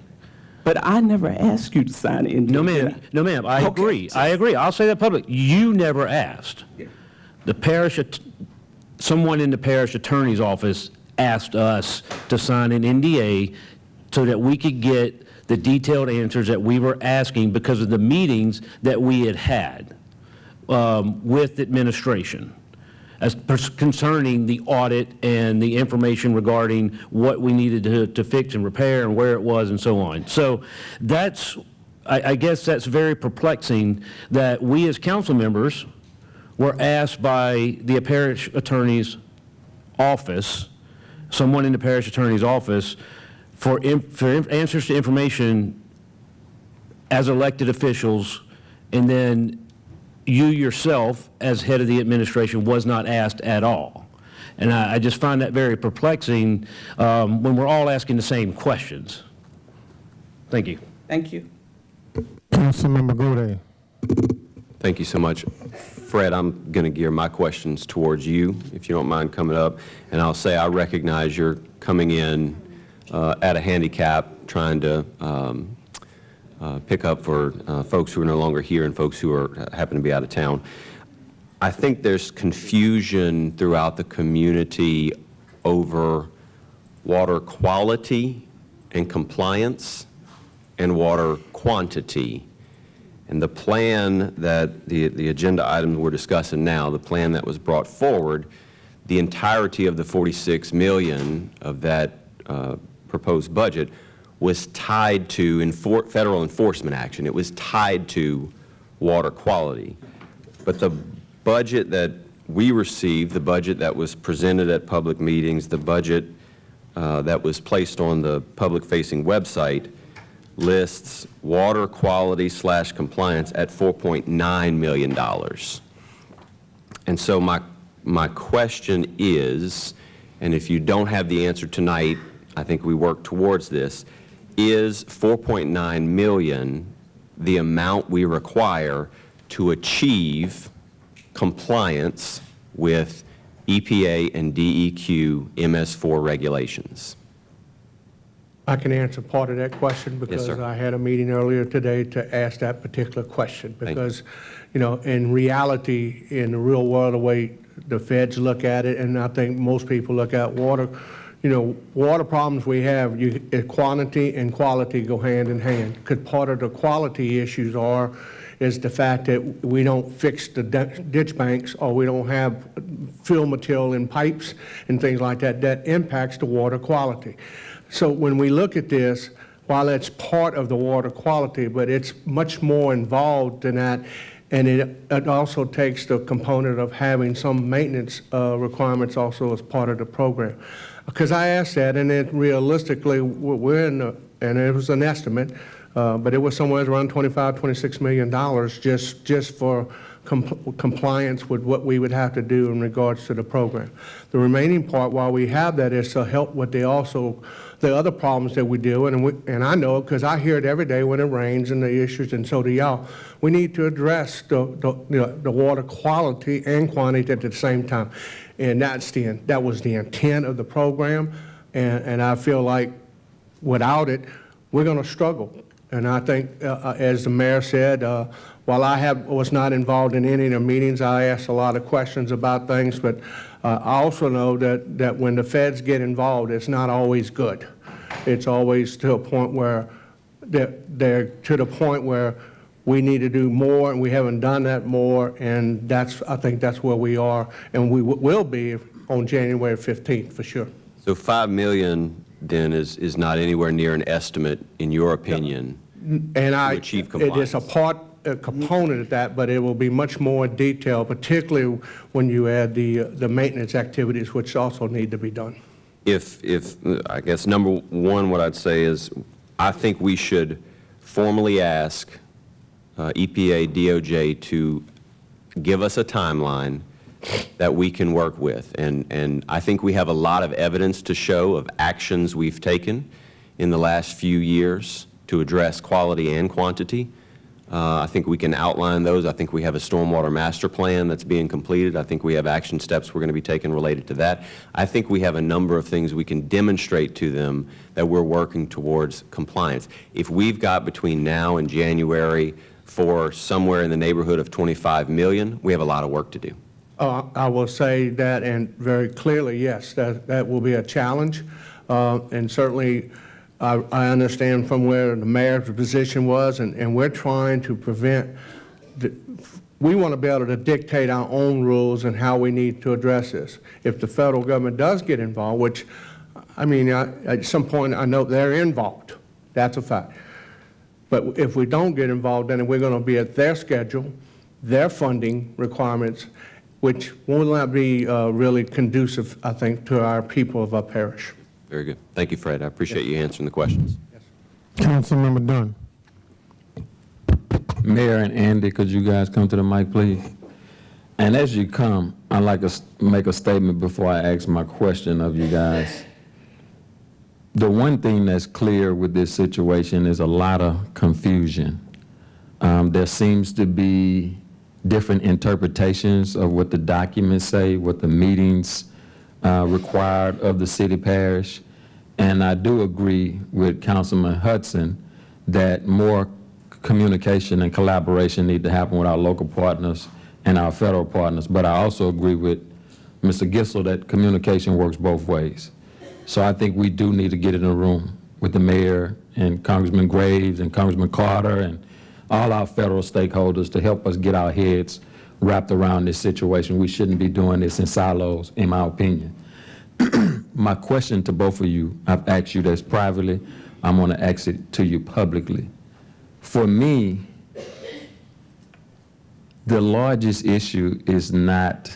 But I never asked you to sign an NDA. No, ma'am, I agree. I agree. I'll say that public. You never asked. Yeah. The parish, someone in the parish attorney's office asked us to sign an NDA so that we could get the detailed answers that we were asking because of the meetings that we had with administration as concerning the audit and the information regarding what we needed to fix and repair and where it was and so on. So that's, I guess that's very perplexing that we as council members were asked by the parish attorney's office, someone in the parish attorney's office, for answers to information as elected officials, and then you yourself, as head of the administration, was not asked at all. And I just find that very perplexing when we're all asking the same questions. Thank you. Thank you. Councilmember Goudet. Thank you so much. Fred, I'm going to gear my questions towards you, if you don't mind coming up. And I'll say I recognize you're coming in at a handicap, trying to pick up for folks who are no longer here and folks who happen to be out of town. I think there's confusion throughout the community over water quality and compliance and water quantity. And the plan that the agenda items we're discussing now, the plan that was brought forward, the entirety of the $46 million of that proposed budget was tied to federal enforcement action. It was tied to water quality. But the budget that we received, the budget that was presented at public meetings, the budget that was placed on the public-facing website lists water quality / compliance at $4.9 million. And so my question is, and if you don't have the answer tonight, I think we work towards this. Is 4.9 million the amount we require to achieve compliance with EPA and DEQ MS4 regulations? I can answer part of that question because sir. I had a meeting earlier today to ask that particular question. Thank you. Because, in reality, in the real world, the way the feds look at it, and I think most people look at water, water problems we have, quantity and quality go hand in hand. Because part of the quality issues is the fact that we don't fix the ditch banks, or we don't have fill material in pipes and things like that. That impacts the water quality. So when we look at this, while it's part of the water quality, but it's much more involved than that, and it also takes the component of having some maintenance requirements also as part of the program. Because I asked that, and it realistically, we're in and it was an estimate, but it was somewhere around $25–26 million just for compliance with what we would have to do in regards to the program. The remaining part, while we have that, is to help with the other problems that we deal with, and I know because I hear it every day when it rains and the issues, and so do y'all. We need to address the water quality and quantity at the same time, and that was the intent of the program, and I feel like without it, we're going to struggle. And I think, as the mayor said, while I was not involved in any of the meetings, I asked a lot of questions about things, but I also know that when the feds get involved, it's not always good. It's always to a point where they're to the point where we need to do more, and we haven't done that more, and I think that's where we are, and we will be on January 15th, for sure. So 5 million then is not anywhere near an estimate, in your opinion, And to achieve compliance? It is a component of that, but it will be much more detailed, particularly when you add the maintenance activities, which also need to be done. If I guess number one, what I'd say is, I think we should formally ask EPA, DOJ to give us a timeline that we can work with. And I think we have a lot of evidence to show of actions we've taken in the last few years to address quality and quantity. I think we can outline those. I think we have a stormwater master plan that's being completed. I think we have action steps we're going to be taking related to that. I think we have a number of things we can demonstrate to them that we're working towards compliance. If we've got between now and January for somewhere in the neighborhood of 25 million, we have a lot of work to do. I will say that, and very clearly, yes, that will be a challenge. And certainly, I understand from where the mayor's position was, and we're trying to prevent, we want to be able to dictate our own rules and how we need to address this. If the federal government does get involved, which, I mean, at some point, I know they're involved. That's a fact. But if we don't get involved, then we're going to be at their schedule, their funding requirements, which will not be really conducive, I think, to our people of our parish. Very good. Thank you, Fred. I appreciate you answering the questions. Councilmember Dunn. Mayor and Andy, could you guys come to the mic, please? And as you come, I'd like to make a statement before I ask my question of you guys. The one thing that's clear with this situation is a lot of confusion. There seems to be different interpretations of what the documents say, what the meetings required of the city parish. And I do agree with Councilman Hudson that more communication and collaboration need to happen with our local partners and our federal partners. But I also agree with Mr. Gissel that communication works both ways. So I think we do need to get in a room with the mayor and Congressman Graves and Congressman Carter and all our federal stakeholders to help us get our heads wrapped around this situation. We shouldn't be doing this in silos, in my opinion. My question to both of you, I've asked you this privately, I'm going to ask it to you publicly. For me, the largest issue is not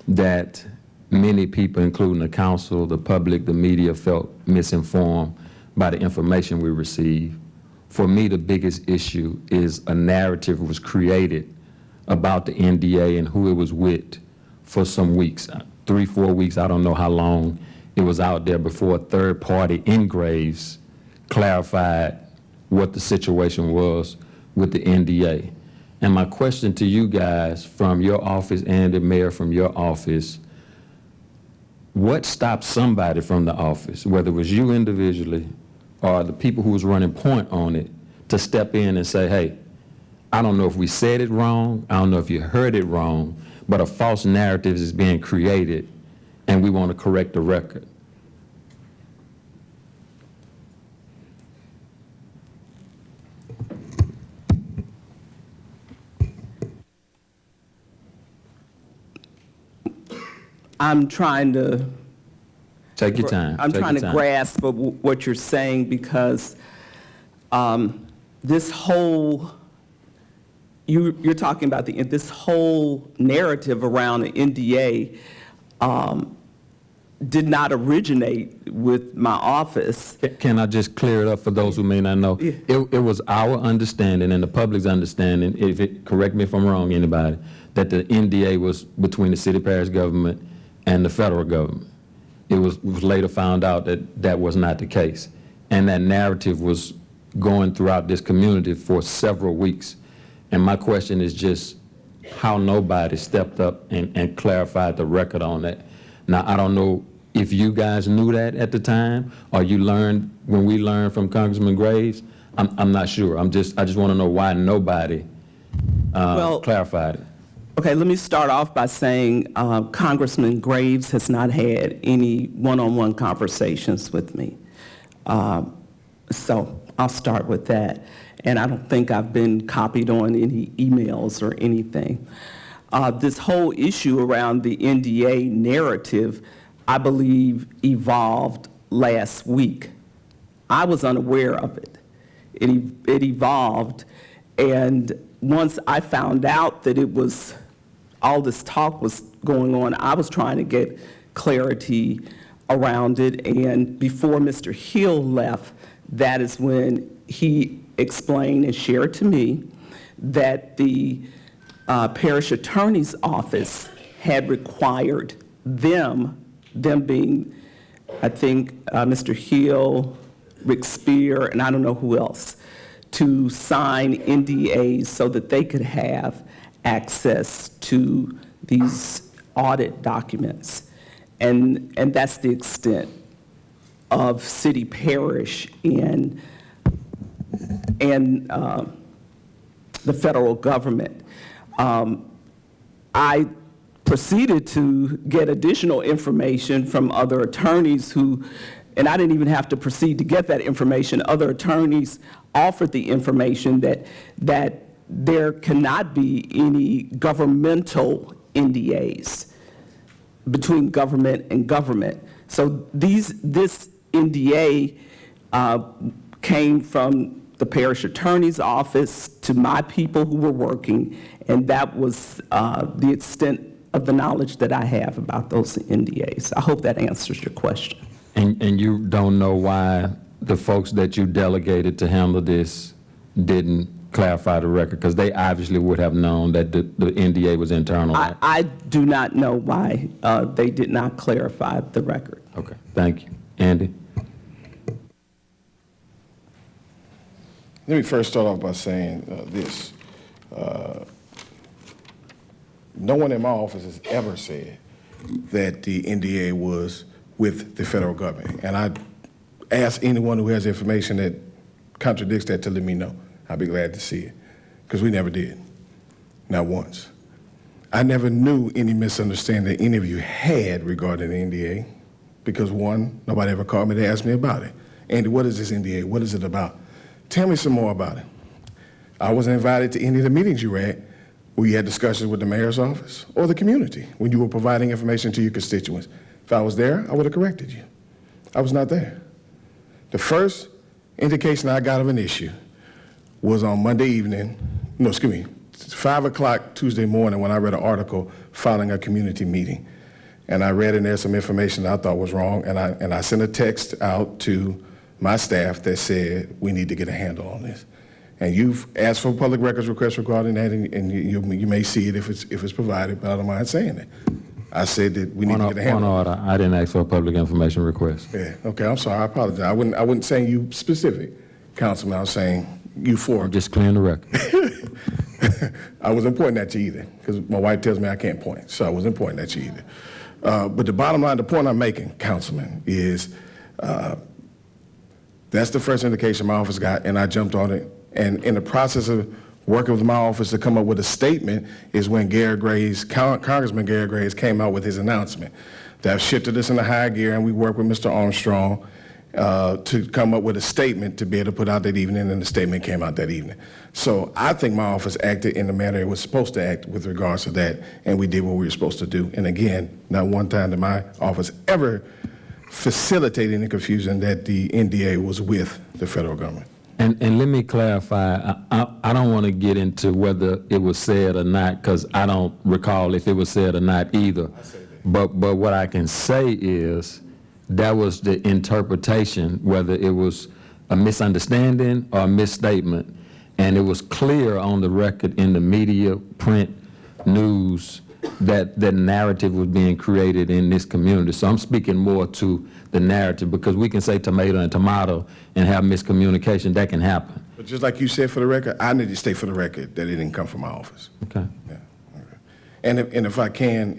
that many people, including the council, the public, the media, felt misinformed by the information we received. For me, the biggest issue is a narrative was created about the NDA and who it was with for some weeks, 3-4 weeks, I don't know how long, it was out there before a third party in Graves clarified what the situation was with the NDA. And my question to you guys from your office and the mayor from your office, what stopped somebody from the office, whether it was you individually or the people who was running point on it, to step in and say, hey, I don't know if we said it wrong, I don't know if you heard it wrong, but a false narrative is being created and we want to correct the record? I'm trying to Take your time. I'm Take trying your to time. grasp of what you're saying, because this whole, you're talking about this whole narrative around the NDA did not originate with my office. Can I just clear it up for those who may not know? Yeah. It was our understanding and the public's understanding, correct me if I'm wrong, anybody, that the NDA was between the city parish government and the federal government. It was later found out that that was not the case. And that narrative was going throughout this community for several weeks. And my question is just how nobody stepped up and clarified the record on that. Now, I don't know if you guys knew that at the time, or you learned when we learned from Congressman Graves. I'm not sure. I just want to know why nobody clarified it. Okay, let me start off by saying Congressman Graves has not had any one-on-one conversations with me. So I'll start with that. And I don't think I've been copied on any emails or anything. This whole issue around the NDA narrative, I believe, evolved last week. I was unaware of it. It evolved, and once I found out that it was, all this talk was going on, I was trying to get clarity around it, and before Mr. Hill left, that is when he explained and shared to me that the parish attorney's office had required them being, I think, Mr. Hill, Rick Spear, and I don't know who else, to sign NDAs so that they could have access to these audit documents. And that's the extent of city parish and the federal government. I proceeded to get additional information from other attorneys who, and I didn't even have to proceed to get that information. Other attorneys offered the information that there cannot be any governmental NDAs between government and government. So this NDA came from the parish attorney's office to my people who were working, and that was the extent of the knowledge that I have about those NDAs. I hope that answers your question. And you don't know why the folks that you delegated to handle this didn't clarify the record? Because they obviously would have known that the NDA was internal. I do not know why they did not clarify the record. Okay, thank you. Andy? Let me first start off by saying this. No one in my office has ever said that the NDA was with the federal government. And I ask anyone who has information that contradicts that to let me know. I'll be glad to see it, because we never did, not once. I never knew any misunderstanding that any of you had regarding the NDA, because one, nobody ever called me to ask me about it. Andy, what is this NDA? What is it about? Tell me some more about it. I wasn't invited to any of the meetings you were at where you had discussions with the mayor's office or the community when you were providing information to your constituents. If I was there, I would have corrected you. I was not there. The first indication I got of an issue was on Monday evening, 5 o'clock Tuesday morning when I read an article following a community meeting. And I read in there some information that I thought was wrong, and I sent a text out to my staff that said, we need to get a handle on this. And you've asked for a public records request regarding that, and you may see it if it's provided, but I don't mind saying it. I said that we need to get a Point handle of on it. order, I didn't ask for a public information request. Yeah, okay, I'm sorry, I apologize. I wasn't saying you specific, Councilman, I was saying you four. I'm just clearing the record. I wasn't pointing at you either, because my wife tells me I can't point, so I wasn't pointing at you either. But the bottom line, the point I'm making, Councilman, is that's the first indication my office got, and I jumped on it. And in the process of working with my office to come up with a statement is when Congressman Gary Graves came out with his announcement. That shifted us into high gear, and we worked with Mr. Armstrong to come up with a statement to be able to put out that evening, and the statement came out that evening. So I think my office acted in the manner it was supposed to act with regards to that, and we did what we were supposed to do. And again, not one time did my office ever facilitate any confusion that the NDA was with the federal government. And let me clarify, I don't want to get into whether it was said or not, because I don't recall if it was said or not either. But what I can say is that was the interpretation, whether it was a misunderstanding or a misstatement. And it was clear on the record in the media, print, news, that the narrative was being created in this community. So I'm speaking more to the narrative, because we can say tomato and tomato and have miscommunication. That can happen. But just like you said for the record, I need to state for the record that it didn't come from my office. Okay. Yeah. Okay. And if I can,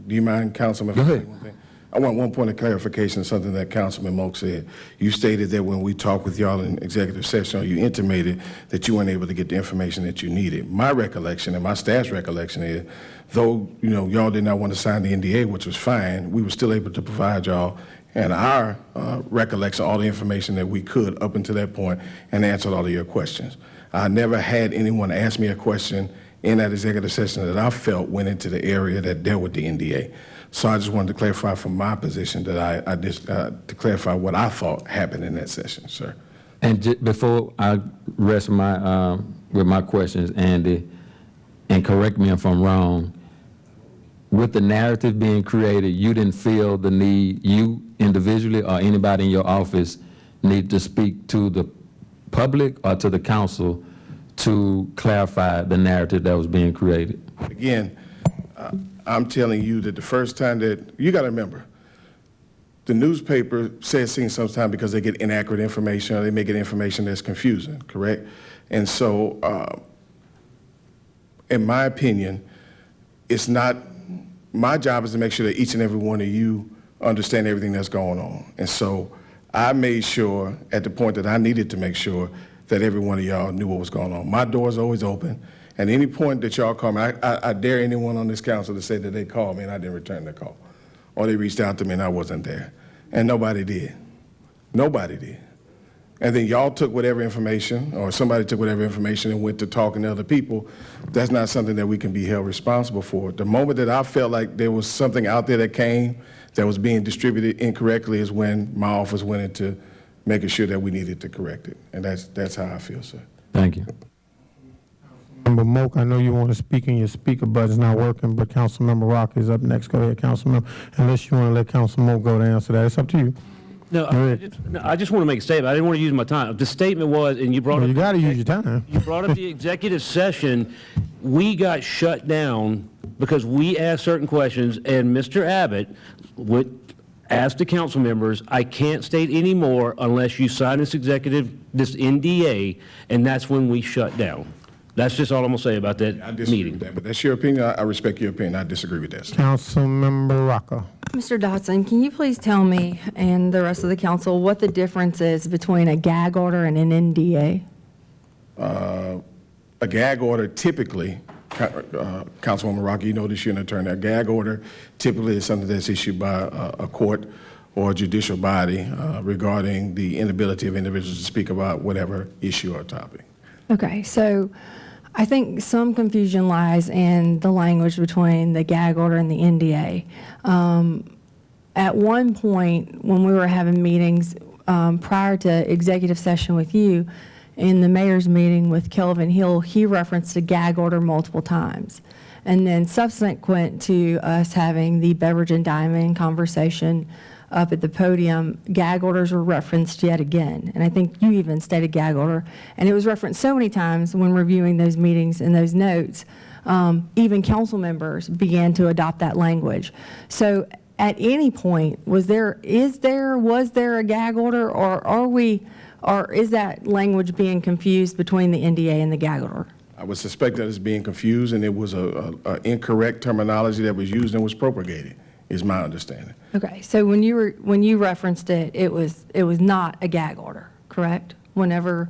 do you mind, Councilman? Go ahead. One thing? I want one point of clarification, something that Councilman Moak said. You stated that when we talked with y'all in executive session, or you intimated that you weren't able to get the information that you needed. My recollection and my staff's recollection is, though y'all did not want to sign the NDA, which was fine, we were still able to provide y'all and our recollection all the information that we could up until that point, and answered all of your questions. I never had anyone ask me a question in that executive session that I felt went into the area that dealt with the NDA. So I just wanted to clarify from my position that to clarify what I thought happened in that session, sir. And before I rest with my questions, Andy, and correct me if I'm wrong, with the narrative being created, you didn't feel the need, you individually or anybody in your office, need to speak to the public or to the council to clarify the narrative that was being created? Again, I'm telling you that the first time that, you got to remember, the newspaper says things sometimes because they get inaccurate information, or they may get information that's confusing, correct? And so, in my opinion, it's not, my job is to make sure that each and every one of you understand everything that's going on. And so I made sure at the point that I needed to make sure that every one of y'all knew what was going on. My door's always open. At any point that y'all call me, I dare anyone on this council to say that they called me and I didn't return their call. Or they reached out to me and I wasn't there. And nobody did. Nobody did. And then y'all took whatever information, or somebody took whatever information and went to talking to other people. That's not something that we can be held responsible for. The moment that I felt like there was something out there that came that was being distributed incorrectly is when my office went into making sure that we needed to correct it. And that's how I feel, sir. Thank you. Councilmember Moak, I know you want to speak and your speaker button's not working, but Councilmember Rock is up next. Go ahead, Councilmember. Unless you want to let Councilmember Moak go to answer that. It's up to you. No, I just want to make a statement. I didn't want to use my time. The statement was, and you brought up... You got to use your time. You brought up the executive session. We got shut down because we asked certain questions, and Mr. Abbott asked the council members, I can't state any more unless you sign this NDA, and that's when we shut down. That's just all I'm going to say about that I disagree meeting. with that, but that's your opinion. I respect your opinion. I disagree with that, sir. Councilmember Rocca. Mr. Dotson, can you please tell me and the rest of the council what the difference is between a gag order and an NDA? A gag order typically, Councilwoman Rocky, you know this, you're an attorney. A gag order typically is something that's issued by a court or a judicial body regarding the inability of individuals to speak about whatever issue or topic. Okay, so I think some confusion lies in the language between the gag order and the NDA. At one point, when we were having meetings prior to executive session with you, in the mayor's meeting with Kelvin Hill, he referenced a gag order multiple times. And then subsequent to us having the Beverage and Diamond conversation up at the podium, gag orders were referenced yet again. And I think you even stated gag order. And it was referenced so many times when reviewing those meetings and those notes even council members began to adopt that language. So at any point, was there a gag order, or is that language being confused between the NDA and the gag order? I would suspect that it's being confused, and it was a incorrect terminology that was used and was propagated, is my understanding. Okay, so when you referenced it, it was not a gag order, correct? Whenever,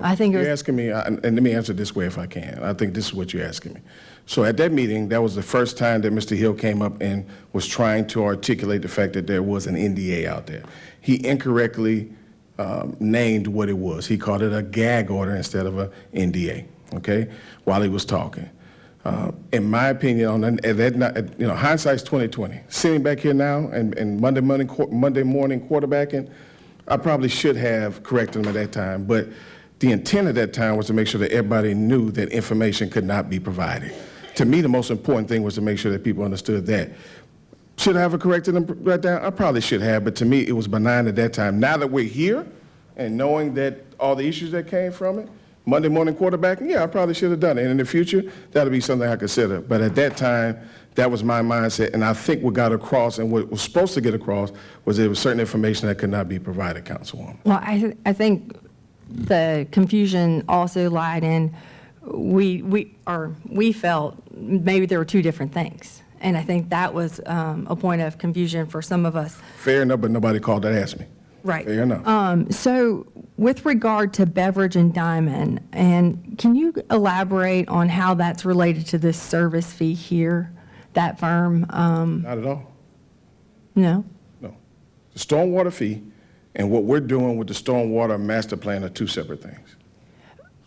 I think it was. You're asking me, and let me answer it this way if I can. I think this is what you're asking me. So at that meeting, that was the first time that Mr. Hill came up and was trying to articulate the fact that there was an NDA out there. He incorrectly named what it was. He called it a gag order instead of a NDA, okay, while he was talking. In my opinion, on that, hindsight's 20/20. Sitting back here now and Monday morning quarterbacking, I probably should have corrected him at that time, but the intent at that time was to make sure that everybody knew that information could not be provided. To me, the most important thing was to make sure that people understood that. Should I have corrected them right down? I probably should have, but to me, it was benign at that time. Now that we're here and knowing that all the issues that came from it, Monday morning quarterbacking, yeah, I probably should have done it. And in the future, that'll be something I consider. But at that time, that was my mindset, and I think what got across and what was supposed to get across was there was certain information that could not be provided, Councilwoman. Well, I think the confusion also lied in, we felt maybe there were two different things. And I think that was a point of confusion for some of us. Fair enough, but nobody called to ask me. Right. Fair enough. So with regard to Beverage and Diamond, and can you elaborate on how that's related to this service fee here, that firm? Not at all. No? No. The stormwater fee and what we're doing with the stormwater master plan are two separate things.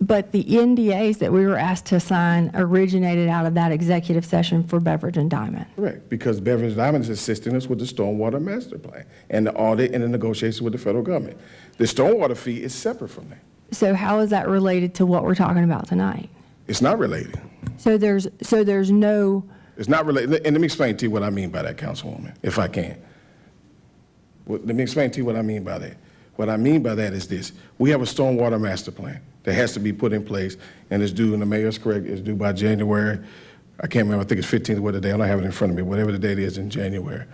But the NDAs that we were asked to sign originated out of that executive session for Beverage and Diamond. Correct, because Beverage and Diamond is assisting us with the stormwater master plan and the audit and the negotiations with the federal government. The stormwater fee is separate from that. So how is that related to what we're talking about tonight? It's not related. So there's no. It's not related. And let me explain to you what I mean by that, Councilwoman, if I can. Let me explain to you what I mean by that. What I mean by that is this. We have a stormwater master plan that has to be put in place, and it's due, and the mayor's correct, it's due by January. I can't remember, I think it's 15th, what the day, I don't have it in front of me, whatever the date is in January.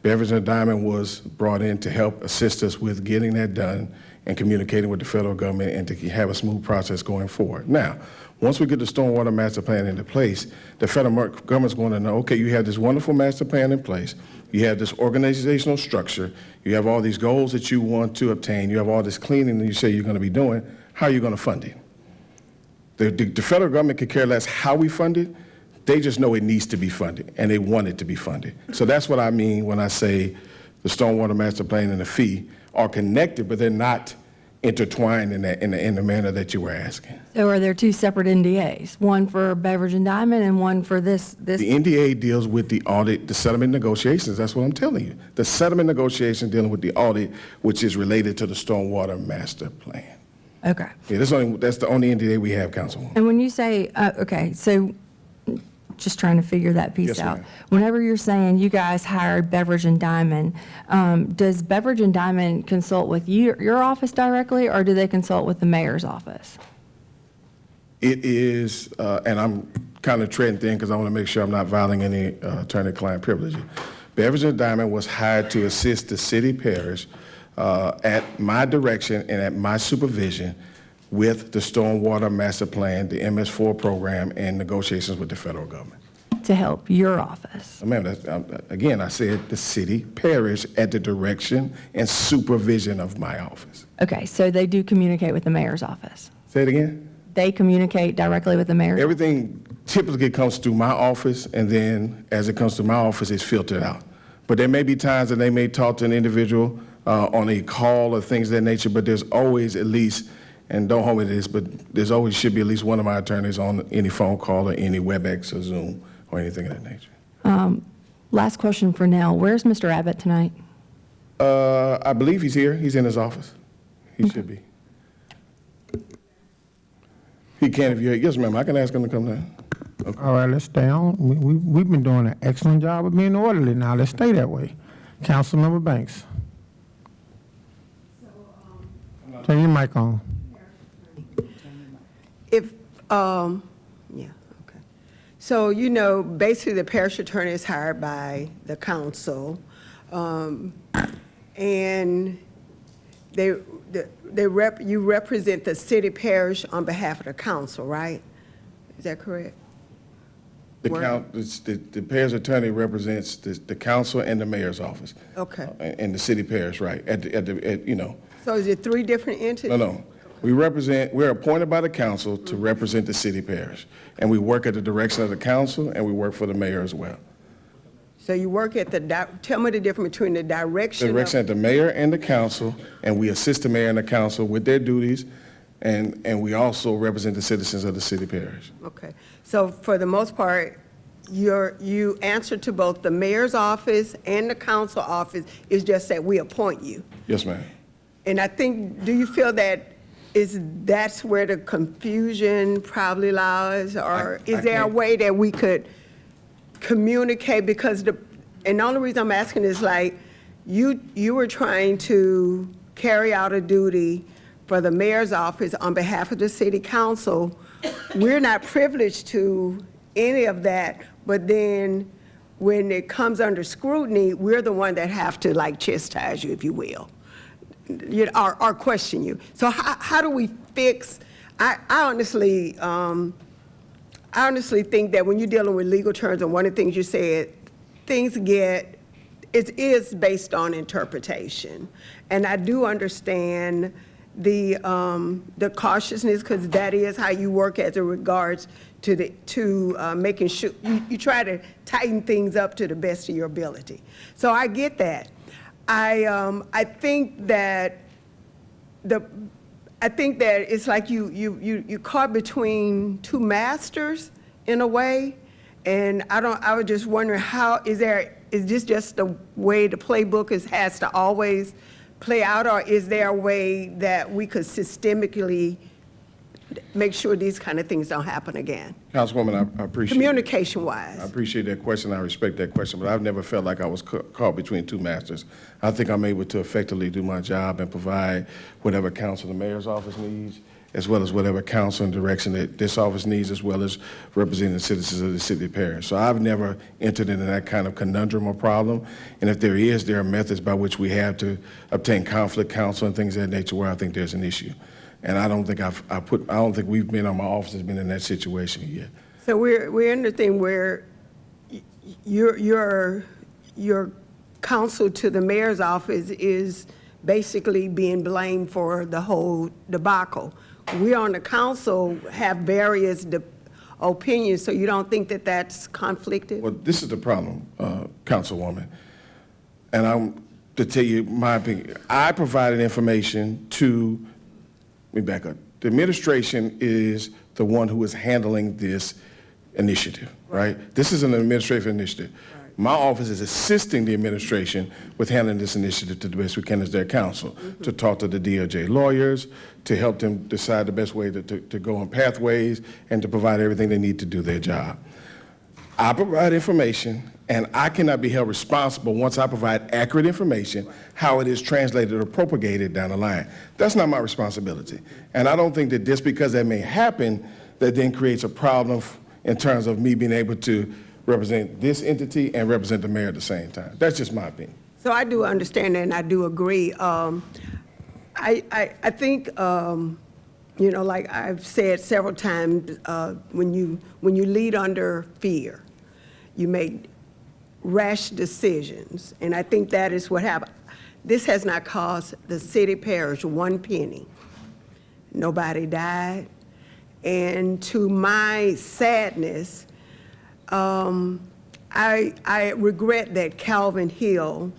Beverage and Diamond was brought in to help assist us with getting that done and communicating with the federal government and to have a smooth process going forward. Now, once we get the stormwater master plan into place, the federal government's going to know, okay, you have this wonderful master plan in place, you have this organizational structure, you have all these goals that you want to obtain, you have all this cleaning that you say you're going to be doing, how are you going to fund it? The federal government could care less how we fund it, they just know it needs to be funded, and they want it to be funded. So that's what I mean when I say the stormwater master plan and the fee are connected, but they're not intertwined in the manner that you were asking. So are there two separate NDAs, one for Beverage and Diamond and one for this? The NDA deals with the audit, the settlement negotiations, that's what I'm telling you. The settlement negotiation dealing with the audit, which is related to the stormwater master plan. Okay. Yeah, that's the only NDA we have, Councilwoman. And when you say, okay, so just trying to figure that piece Yes, out. ma'am. Whenever you're saying you guys hired Beverage and Diamond, does Beverage and Diamond consult with your office directly, or do they consult with the mayor's office? It is, and I'm kind of treading thin because I want to make sure I'm not violating any attorney-client privileges. Beverage and Diamond was hired to assist the city parish at my direction and at my supervision with the Stormwater Master Plan, the MS4 program, and negotiations with the federal government. To help your office? Ma'am, again, I said the city parish at the direction and supervision of my office. Okay, so they do communicate with the mayor's office? Say it again? They communicate directly with the mayor's? Everything typically comes through my office, and then as it comes to my office, it's filtered out. But there may be times that they may talk to an individual on a call or things of that nature, but there's always at least, and don't hold me to this, but there's always should be at least one of my attorneys on any phone call or any WebEx or Zoom or anything of that nature. Last question for Nell. Where's Mr. Abbott tonight? I believe he's here. He's in his office. He should be. He can if you, yes, ma'am, I can ask him to come down. Okay. All right, let's stay on. We've been doing an excellent job of being orderly now. Let's stay that way. Councilmember Banks. Turn your mic on. So, basically, the parish attorney is hired by the council, and you represent the city parish on behalf of the council, right? Is that correct? The parish attorney represents the council and the mayor's office. Okay. And the city parish, right, So is it three different entities? No. We're appointed by the council to represent the city parish. And we work at the direction of the council, and we work for the mayor as well. So you work at tell me the difference between the direction The direction of the mayor and the council, and we assist the mayor and the council with their duties, and we also represent the citizens of the city parish. Okay. So for the most part, you answer to both the mayor's office and the council office. It's just that we appoint you. Yes, ma'am. And I think, do you feel that's where the confusion probably lies? Or is there a way that we could communicate? Because and the only reason I'm asking is like, you were trying to carry out a duty for the mayor's office on behalf of the city council. We're not privileged to any of that, but then when it comes under scrutiny, we're the one that have to like chastise you, if you will. Or question you. So how do we fix? I honestly think that when you're dealing with legal terms, and one of the things you said, it is based on interpretation, and I do understand the cautiousness, because that is how you work as it regards to making sure you try to tighten things up to the best of your ability. So I get that. I think that it's like you caught between two masters in a way, and I was just wondering is this just the way the playbook has to always play out, or is there a way that we could systemically make sure these kind of things don't happen again? Councilwoman, I appreciate Communication-wise. I appreciate that question. I respect that question, but I've never felt like I was caught between two masters. I think I'm able to effectively do my job and provide whatever counsel the mayor's office needs, as well as whatever counsel and direction that this office needs, as well as representing the citizens of the city parish. So I've never entered into that kind of conundrum or problem. And if there are methods by which we have to obtain conflict counsel and things of that nature where I think there's an issue. And I don't think my office has been in that situation yet. So we're in the thing where your counsel to the mayor's office is basically being blamed for the whole debacle. We on the council have various opinions, so you don't think that that's conflicted? Well, this is the problem, Councilwoman. And I'm to tell you my opinion. I provided information to, let me back up. The administration is the one who is handling this initiative, right? This is an administrative initiative. Right. My office is assisting the administration with handling this initiative to the best we can as their counsel, to talk to the DOJ lawyers, to help them decide the best way to go on pathways, and to provide everything they need to do their job. I provide information, and I cannot be held responsible once I provide accurate information, how it is translated or propagated down the line. That's not my responsibility. And I don't think that just because that may happen, that then creates a problem in terms of me being able to represent this entity and represent the mayor at the same time. That's just my opinion. So I do understand that, and I do agree. I think, like I've said several times, when you lead under fear, you make rash decisions, and I think that is what happened. This has not cost the city parish one penny. Nobody died, and to my sadness, I regret that Calvin Hill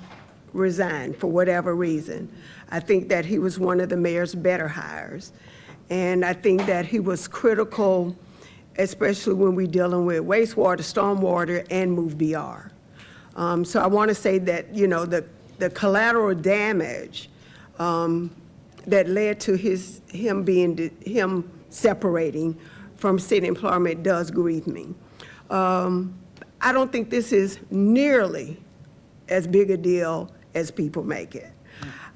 resigned for whatever reason. I think that he was one of the mayor's better hires, and I think that he was critical, especially when we're dealing with wastewater, stormwater, and Move BR. So I want to say that, the collateral damage that led to him separating from city employment does grieve me. I don't think this is nearly as big a deal as people make it.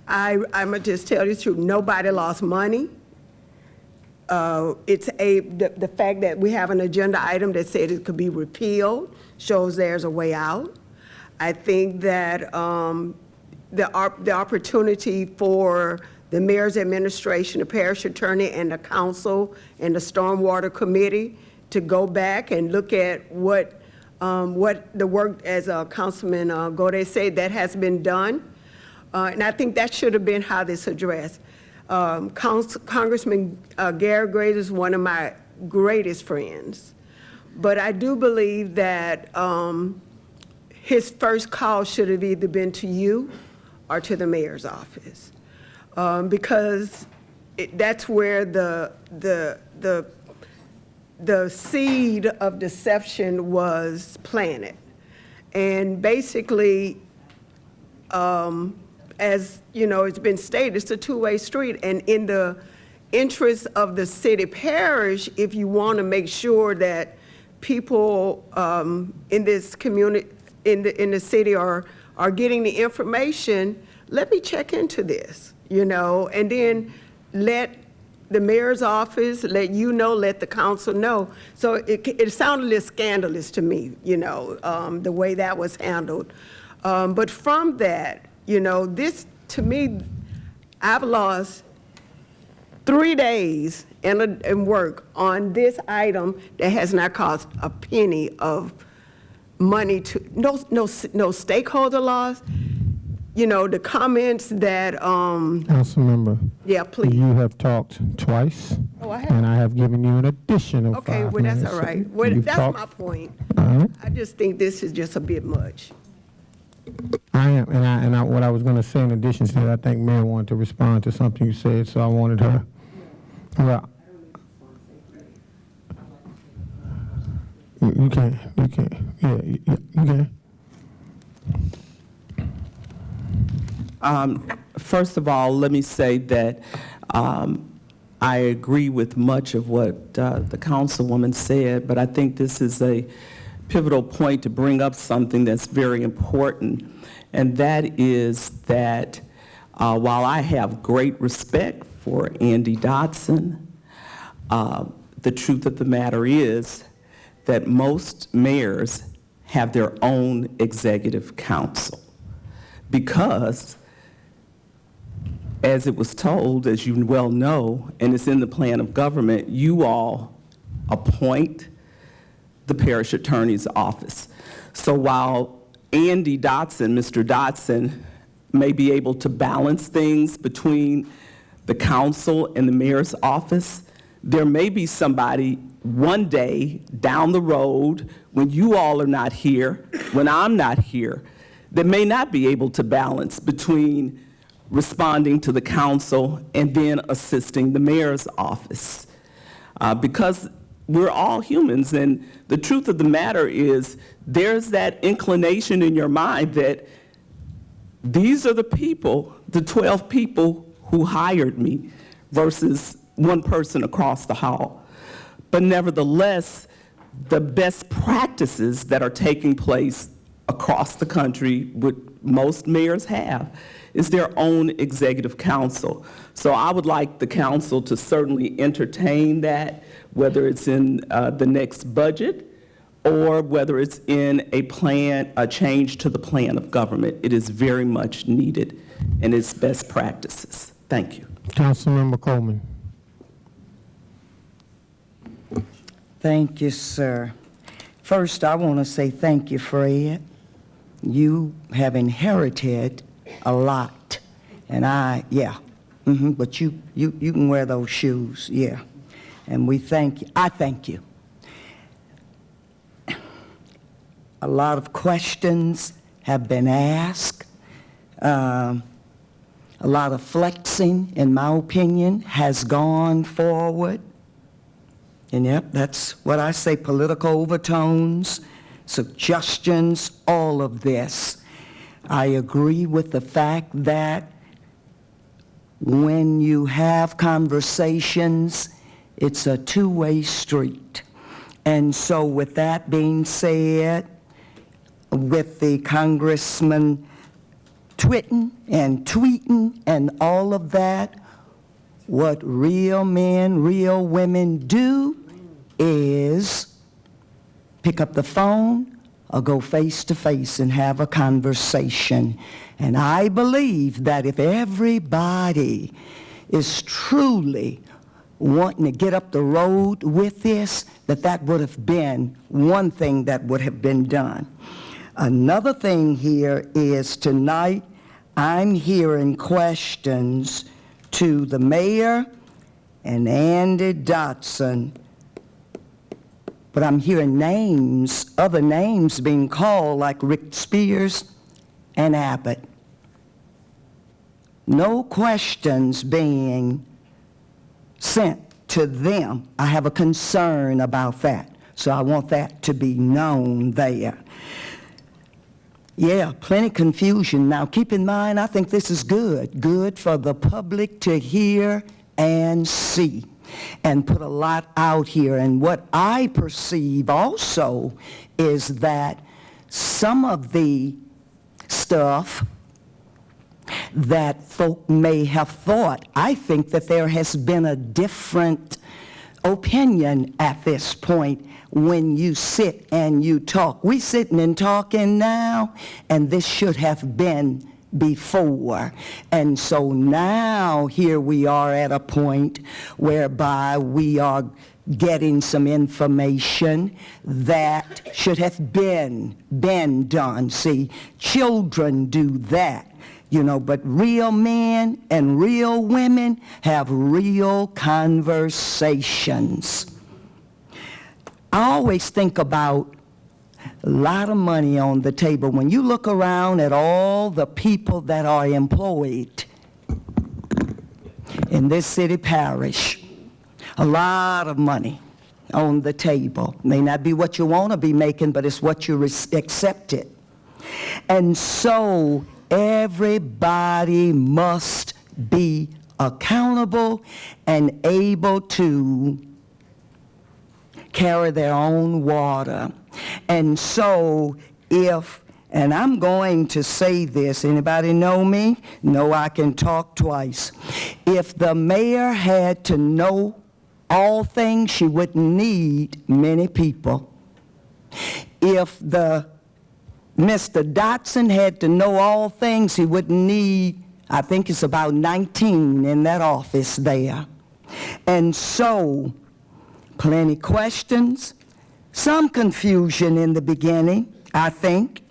I'm going to just tell you the truth. Nobody lost money. the fact that we have an agenda item that said it could be repealed shows there's a way out. I think that the opportunity for the mayor's administration, the parish attorney, and the council, and the stormwater committee to go back and look at what the work, as Councilman Gode said, that has been done. And I think that should have been how this addressed. Congressman Gary Graves is one of my greatest friends. But I do believe that his first call should have either been to you or to the mayor's office. Because that's where the seed of deception was planted. And basically, as you know, it's been stated, it's a two-way street. And in the interest of the city parish, if you want to make sure that people in this community, in the city are getting the information, let me check into this, and then let the mayor's office, let you know, let the council know. So it sounded a little scandalous to me, the way that was handled. But from that, this, to me, I've lost 3 days in work on this item that has not cost a penny of money to, no stakeholder loss. The comments that, Councilmember. Yeah, please. You have talked twice. Oh, I have. And I have given you an additional 5 Okay, minutes. well, that's all right. Well, You've that's talked- my point. All right. I just think this is just a bit much. I am, and what I was going to say in addition to that, I think Mayor wanted to respond to something you said, so I wanted her. Well, you can, yeah, you can. First of all, let me say that I agree with much of what the councilwoman said, but I think this is a pivotal point to bring up something that's very important, and that is that while I have great respect for Andy Dotson, the truth of the matter is that most mayors have their own executive council because, as it was told, as you well know, and it's in the plan of government, you all appoint the parish attorney's office. So while Andy Dotson, Mr. Dotson, may be able to balance things between the council and the mayor's office, there may be somebody one day down the road when you all are not here, when I'm not here, that may not be able to balance between responding to the council and then assisting the mayor's office. Because we're all humans, and the truth of the matter is there's that inclination in your mind that these are the people, the 12 people who hired me versus one person across the hall. But nevertheless, the best practices that are taking place across the country, what most mayors have, is their own executive council. So I would like the council to certainly entertain that, whether it's in the next budget or whether it's in a plan, a change to the plan of government. It is very much needed, and it's best practices. Thank you. Councilmember Coleman. Thank you, sir. First, I want to say thank you, Fred. You have inherited a lot, and but you can wear those shoes, yeah. And we thank you. I thank you. A lot of questions have been asked. A lot of flexing, in my opinion, has gone forward. And yep, that's what I say, political overtones, suggestions, all of this. I agree with the fact that when you have conversations, it's a two-way street. And so with that being said, with the congressman tweeting and all of that, what real men, real women do is pick up the phone or go face to face and have a conversation. And I believe that if everybody is truly wanting to get up the road with this, that would have been one thing that would have been done. Another thing here is tonight I'm hearing questions to the mayor and Andy Dotson, but I'm hearing names, other names being called like Rick Spears and Abbott. No questions being sent to them. I have a concern about that, so I want that to be known there. Yeah, plenty confusion. Now, keep in mind, I think this is good for the public to hear and see, and put a lot out here. And what I perceive also is that some of the stuff that folk may have thought, I think that there has been a different opinion at this point when you sit and you talk. We sitting and talking now, and this should have been before. And so now here we are at a point whereby we are getting some information that should have been done. See, children do that. You know, but real men and real women have real conversations. I always think about a lot of money on the table. When you look around at all the people that are employed in this city parish, a lot of money on the table. May not be what you want to be making, but it's what you accepted. And so everybody must be accountable and able to carry their own water. And so and I'm going to say this, anybody know me? Know I can talk twice. If the mayor had to know all things, she wouldn't need many people. If Mr. Dotson had to know all things, he wouldn't need, I think it's about 19 in that office there. And so, plenty questions, some confusion in the beginning, I think,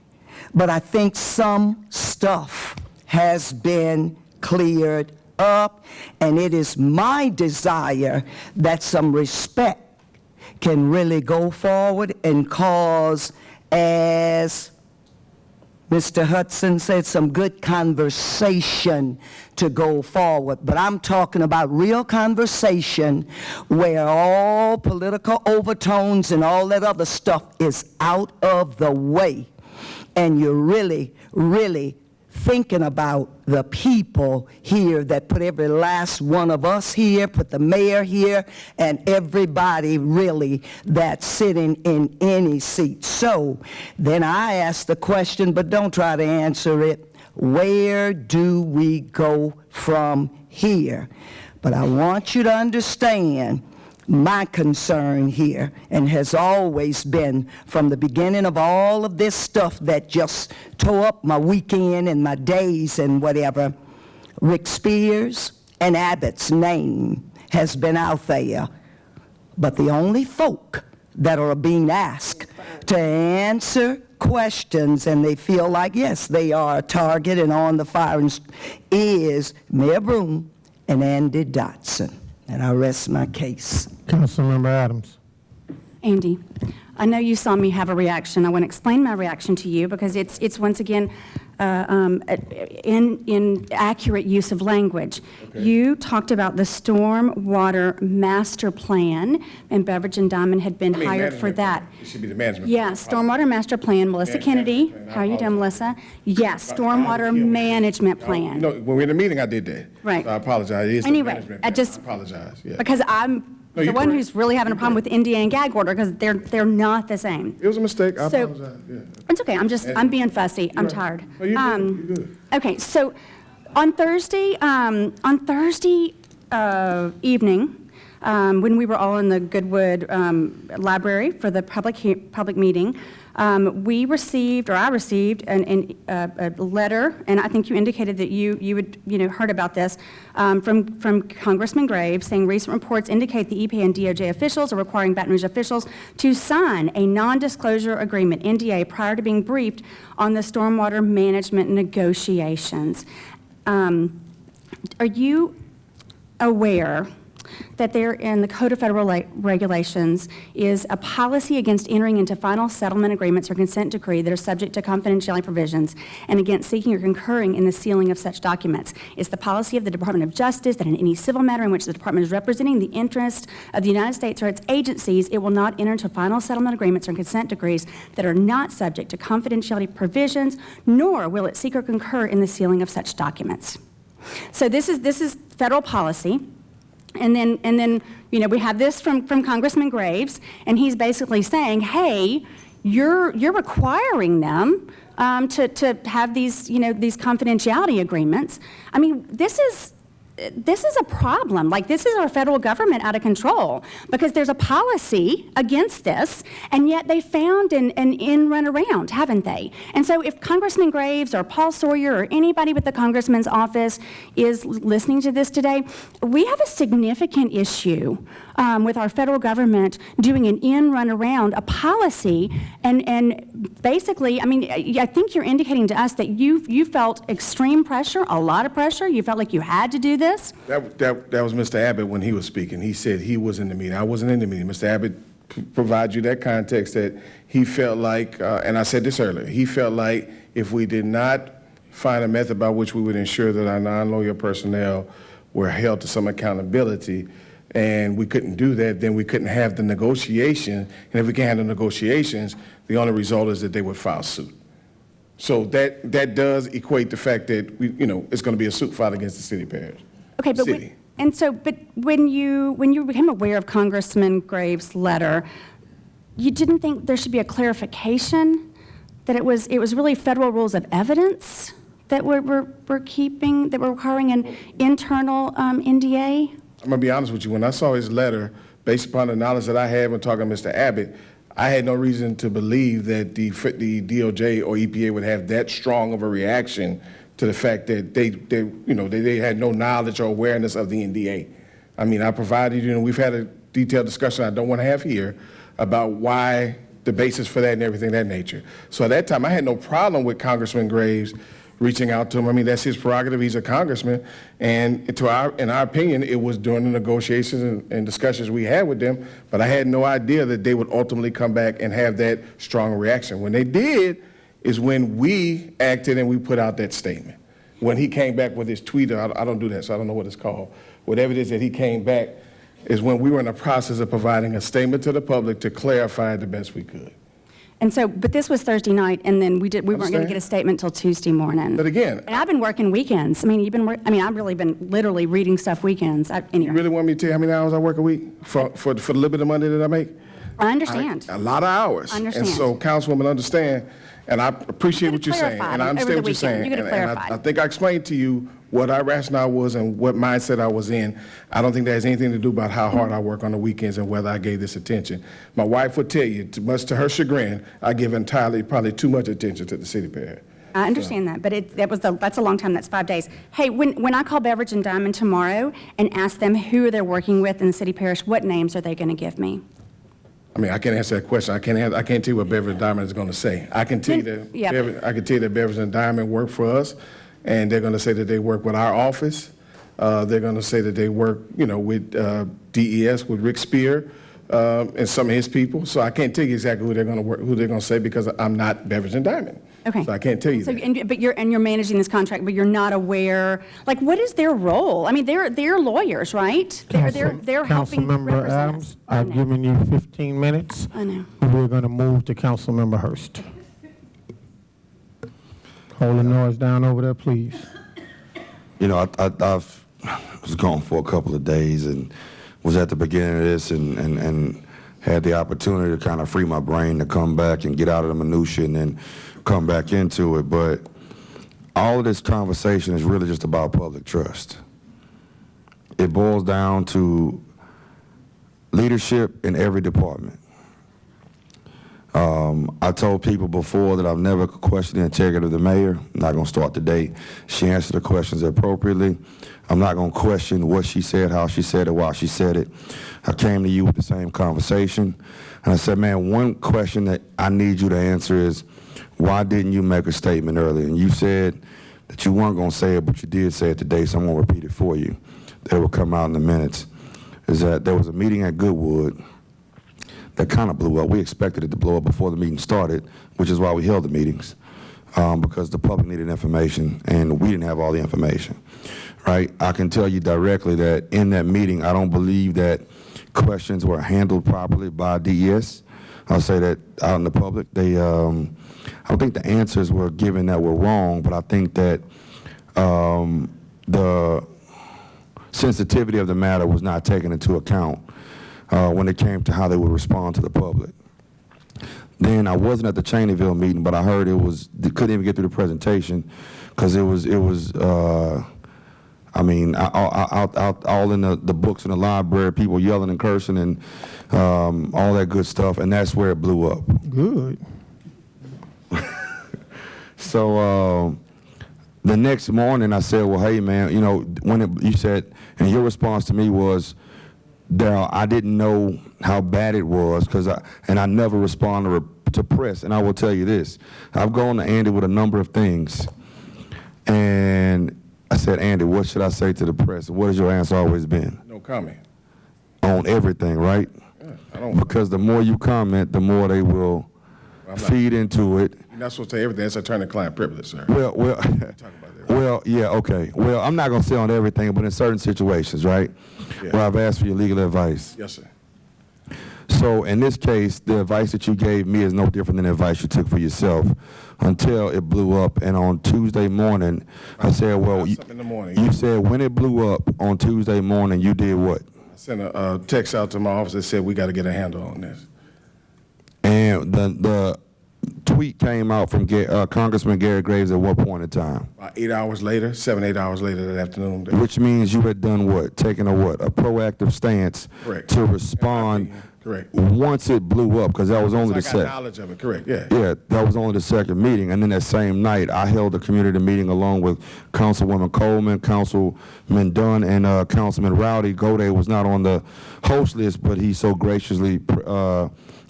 but I think some stuff has been cleared up, and it is my desire that some respect can really go forward and cause, as Mr. Hudson said, some good conversation to go forward. But I'm talking about real conversation where all political overtones and all that other stuff is out of the way. And you're really, really thinking about the people here that put every last one of us here, put the mayor here, and everybody really that's sitting in any seat. So then I ask the question, but don't try to answer it, where do we go from here? But I want you to understand my concern here, and has always been from the beginning of all of this stuff that just tore up my weekend and my days and whatever, Rick Spears and Abbott's name has been out there. But the only folk that are being asked to answer questions, and they feel like, yes, they are a target and on the fire, is Mayor Broom and Andy Dotson. And I rest my case. Councilmember Adams. Andy, I know you saw me have a reaction. I want to explain my reaction to you because it's once again in accurate use of language. Okay. You talked about the Stormwater Master Plan, and Beveridge and Diamond had been hired for that. It should be the management. Yeah, Stormwater Master Plan. Melissa Kennedy. How are you doing, Melissa? Yes, Stormwater Management Plan. No, when we were in the meeting, I did that. Right. So I apologize. It is anyway, the management plan. I apologize. Yeah. Because I'm the one who's really having a problem with NDA and gag order because they're not the same. It was a mistake. I apologize. Yeah. It's okay. I'm being fussy. I'm tired. No, you're good. Okay, so on Thursday, evening, when we were all in the Goodwood Library for the public meeting, we received, or I received, a letter, and I think you indicated that you had heard about this, from Congressman Graves, saying recent reports indicate the EPA and DOJ officials are requiring Baton Rouge officials to sign a non-disclosure agreement, NDA, prior to being briefed on the stormwater management negotiations. Are you aware that there in the Code of Federal Regulations is a policy against entering into final settlement agreements or consent decree that are subject to confidentiality provisions and against seeking or concurring in the sealing of such documents? It's the policy of the Department of Justice that in any civil matter in which the department is representing the interest of the United States or its agencies, it will not enter into final settlement agreements or consent decrees that are not subject to confidentiality provisions, nor will it seek or concur in the sealing of such documents. So this is federal policy. And then we have this from Congressman Graves, and he's basically saying, hey, you're requiring them to have these these confidentiality agreements. I mean, this is a problem. Like, this is our federal government out of control because there's a policy against this, and yet they found an in run around, haven't they? And so if Congressman Graves or Paul Sawyer or anybody with the congressman's office is listening to this today, we have a significant issue with our federal government doing an in run around a policy, and basically, I mean, I think you're indicating to us that you felt extreme pressure, a lot of pressure. You felt like you had to do this. That was Mr. Abbott when he was speaking. He said he was in the meeting. I wasn't in the meeting. Mr. Abbott provides you that context that he felt like, and I said this earlier, he felt like if we did not find a method by which we would ensure that our non-lawyer personnel were held to some accountability, and we couldn't do that, then we couldn't have the negotiation. And if we can't have the negotiations, the only result is that they would file suit. So that does equate the fact that it's going to be a suit filed against the city parish. Okay, but when you became aware of Congressman Graves' letter, you didn't think there should be a clarification that it was really federal rules of evidence that we're requiring an internal NDA? I'm going to be honest with you. When I saw his letter, based upon the knowledge that I had when talking to Mr. Abbott, I had no reason to believe that the DOJ or EPA would have that strong of a reaction to the fact that they had no knowledge or awareness of the NDA. I mean, I provided, we've had a detailed discussion I don't want to have here about why the basis for that and everything of that nature. So at that time, I had no problem with Congressman Graves reaching out to him. I mean, that's his prerogative. He's a congressman. And in our opinion, it was during the negotiations and discussions we had with them, but I had no idea that they would ultimately come back and have that strong reaction. When they did is when we acted and we put out that statement. When he came back with his tweet, I don't do that, so I don't know what it's called. Whatever it is that he came back is when we were in the process of providing a statement to the public to clarify it the best we could. And so, but this was Thursday night, and then we weren't going to get a statement till Tuesday morning. But again, and I've been working weekends. I mean, I've really been literally reading stuff weekends. Anyway. You really want me to tell you how many hours I work a week for the little bit of money that I make? I understand. A lot of hours. I understand. And so, Councilwoman, understand, and I appreciate what you're saying, and I understand what you're saying. You And I think I explained to you what our rationale was and what mindset I was in. I don't think that has anything to do about how hard I work on the weekends and whether I gave this attention. My wife would tell you, much to her chagrin, I give probably too much attention to the city parish. I understand that, but that's a long time. That's 5 days. Hey, when I call Beveridge and Diamond tomorrow and ask them who they're working with in the city parish, what names are they going to give me? I mean, I can't answer that question. I can't tell you what Beveridge and Diamond is going to say. I can tell you that Beveridge and Diamond work for us, and they're going to say that they work with our office. They're going to say that they work, with DES, with Rick Spear, and some of his people. So I can't tell you exactly who they're going to say because I'm not Beveridge and Diamond. Okay. So I can't tell you so, that. But you're managing this contract, but you're not aware. Like, what is their role? I mean, they're lawyers, right? They're helping Councilmember represent Adams, us. I've given you 15 minutes. I know. We're going to move to Councilmember Hurst. Hold the noise down over there, please. I was gone for a couple of days and was at the beginning of this and had the opportunity to kind of free my brain to come back and get out of the minutia and then come back into it. But all of this conversation is really just about public trust. it boils down to leadership in every department. I told people before that I've never questioned the integrity of the mayor. I'm not going to start today. She answered the questions appropriately. I'm not going to question what she said, how she said it, why she said it. I came to you with the same conversation, and I said, man, one question that I need you to answer is, why didn't you make a statement earlier? And you said that you weren't going to say it, but you did say it today, so I'm going to repeat it for you. That will come out in the minutes. Is that there was a meeting at Goodwood that kind of blew up. We expected it to blow up before the meeting started, which is why we held the meetings, because the public needed information, and we didn't have all the information, right? I can tell you directly that in that meeting, I don't believe that questions were handled properly by DES. I'll say that out in the public. I don't think the answers were given that were wrong, but I think that the sensitivity of the matter was not taken into account when it came to how they would respond to the public. Then I wasn't at the Cheneyville meeting, but I heard they couldn't even get through the presentation because it was I mean, all in the books in the library, people yelling and cursing and all that good stuff, and that's where it blew up. Good. So the next morning I said, well, hey, man, you know, you said, and your response to me was, Darryl, I didn't know how bad it was and I never responded to press. And I will tell you this, I've gone to Andy with a number of things, and I said, Andy, what should I say to the press? And what has your answer always been? No comment. On everything, right? Yeah, because the more you comment, the more they will feed into it. You're not supposed to say everything. It's attorney-client privilege, sir. Well, yeah, okay. Well, I'm not going to say on everything, but in certain situations, right, where I've asked for your legal advice. Yes, sir. So in this case, the advice that you gave me is no different than the advice you took for yourself until it blew up. And on Tuesday morning, I said, well, you said when it blew up on Tuesday morning, you did what? I sent a text out to my office that said we got to get a handle on this. And the tweet came out from Congressman Gary Graves at what point in time? About 8 hours later, 7, 8 hours later that afternoon. Which means you had done what? Taken a proactive stance Correct. To respond. Correct. Once it blew up, because that was only the I second. got knowledge of it, correct, yeah. Yeah, that was only the second meeting. And then that same night, I held a community meeting along with Councilwoman Coleman, Councilman Dunn, and Councilman Rowdy. Gode was not on the host list, but he so graciously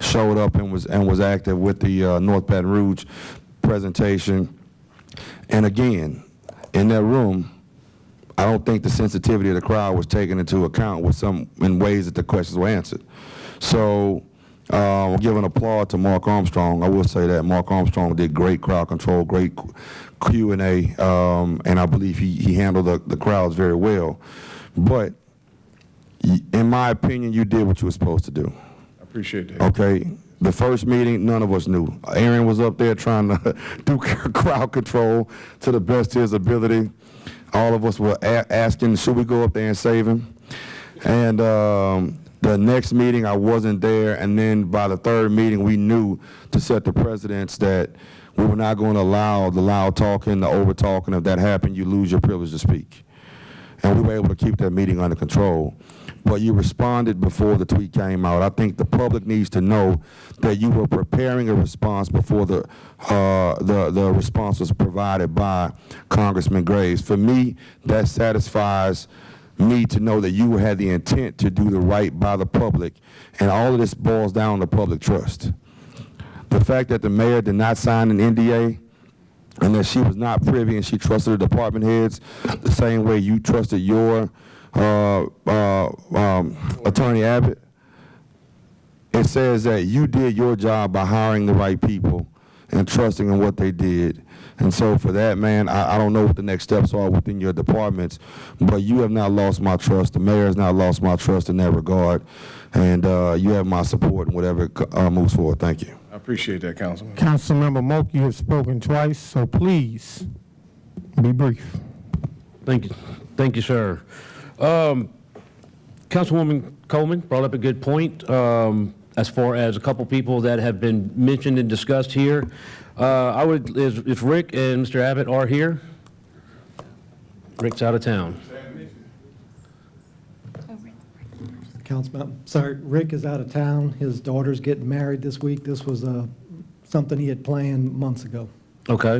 showed up and was active with the North Baton Rouge presentation. And again, in that room, I don't think the sensitivity of the crowd was taken into account in ways that the questions were answered. So I'll give an applaud to Mark Armstrong. I will say that Mark Armstrong did great crowd control, great Q&A, and I believe he handled the crowds very well. But in my opinion, you did what you were supposed to do. I appreciate that. Okay. The first meeting, none of us knew. Aaron was up there trying to do crowd control to the best of his ability. All of us were asking, should we go up there and save him? And the next meeting, I wasn't there, and then by the third meeting, we knew to set the precedence that we were not going to allow the loud talking, the over talking. If that happened, you lose your privilege to speak. And we were able to keep that meeting under control. But you responded before the tweet came out. I think the public needs to know that you were preparing a response before the response was provided by Congressman Graves. For me, that satisfies me to know that you had the intent to do the right by the public, and all of this boils down to public trust. The fact that the mayor did not sign an NDA and that she was not privy and she trusted the department heads the same way you trusted your Attorney Abbott, it says that you did your job by hiring the right people and trusting in what they did. And so for that, man, I don't know what the next steps are within your departments, but you have not lost my trust. The mayor has not lost my trust in that regard. And you have my support in whatever moves forward. Thank you. I appreciate that, Councilman. Councilmember Moak, you have spoken twice, so please be brief. Thank you. Thank you, sir. Councilwoman Coleman brought up a good point as far as a couple people that have been mentioned and discussed here. If Rick and Mr. Abbott are here, Rick's out of town. Councilman, sorry, Rick is out of town. His daughter's getting married this week. This was something he had planned months ago. Okay.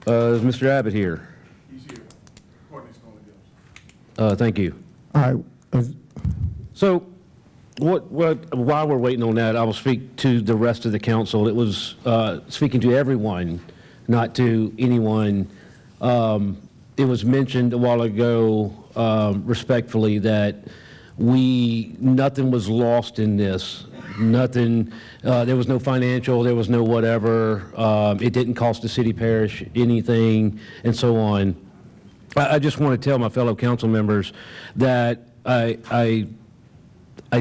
Is Mr. Abbott here? He's here. Courtney's going to go. Thank you. All right, So, while we're waiting on that, I will speak to the rest of the council. It was speaking to everyone, not to anyone. It was mentioned a while ago, respectfully, that nothing was lost in this. Nothing, there was no financial, there was no whatever. It didn't cost the city parish anything, and so on. I just want to tell my fellow council members that I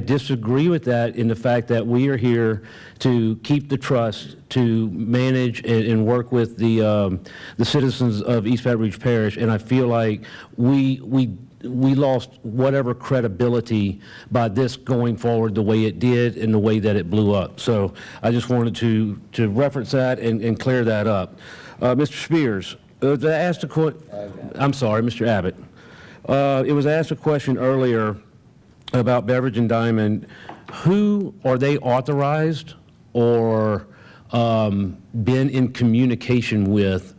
disagree with that in the fact that we are here to keep the trust, to manage and work with the citizens of East Baton Rouge Parish, and I feel like we lost whatever credibility by this going forward the way it did and the way that it blew up. So I just wanted to reference that and clear that up. Mr. Spears, I'm sorry, Mr. Abbott. It was asked a question earlier about Beverage and Diamond. Who are they authorized or been in communication with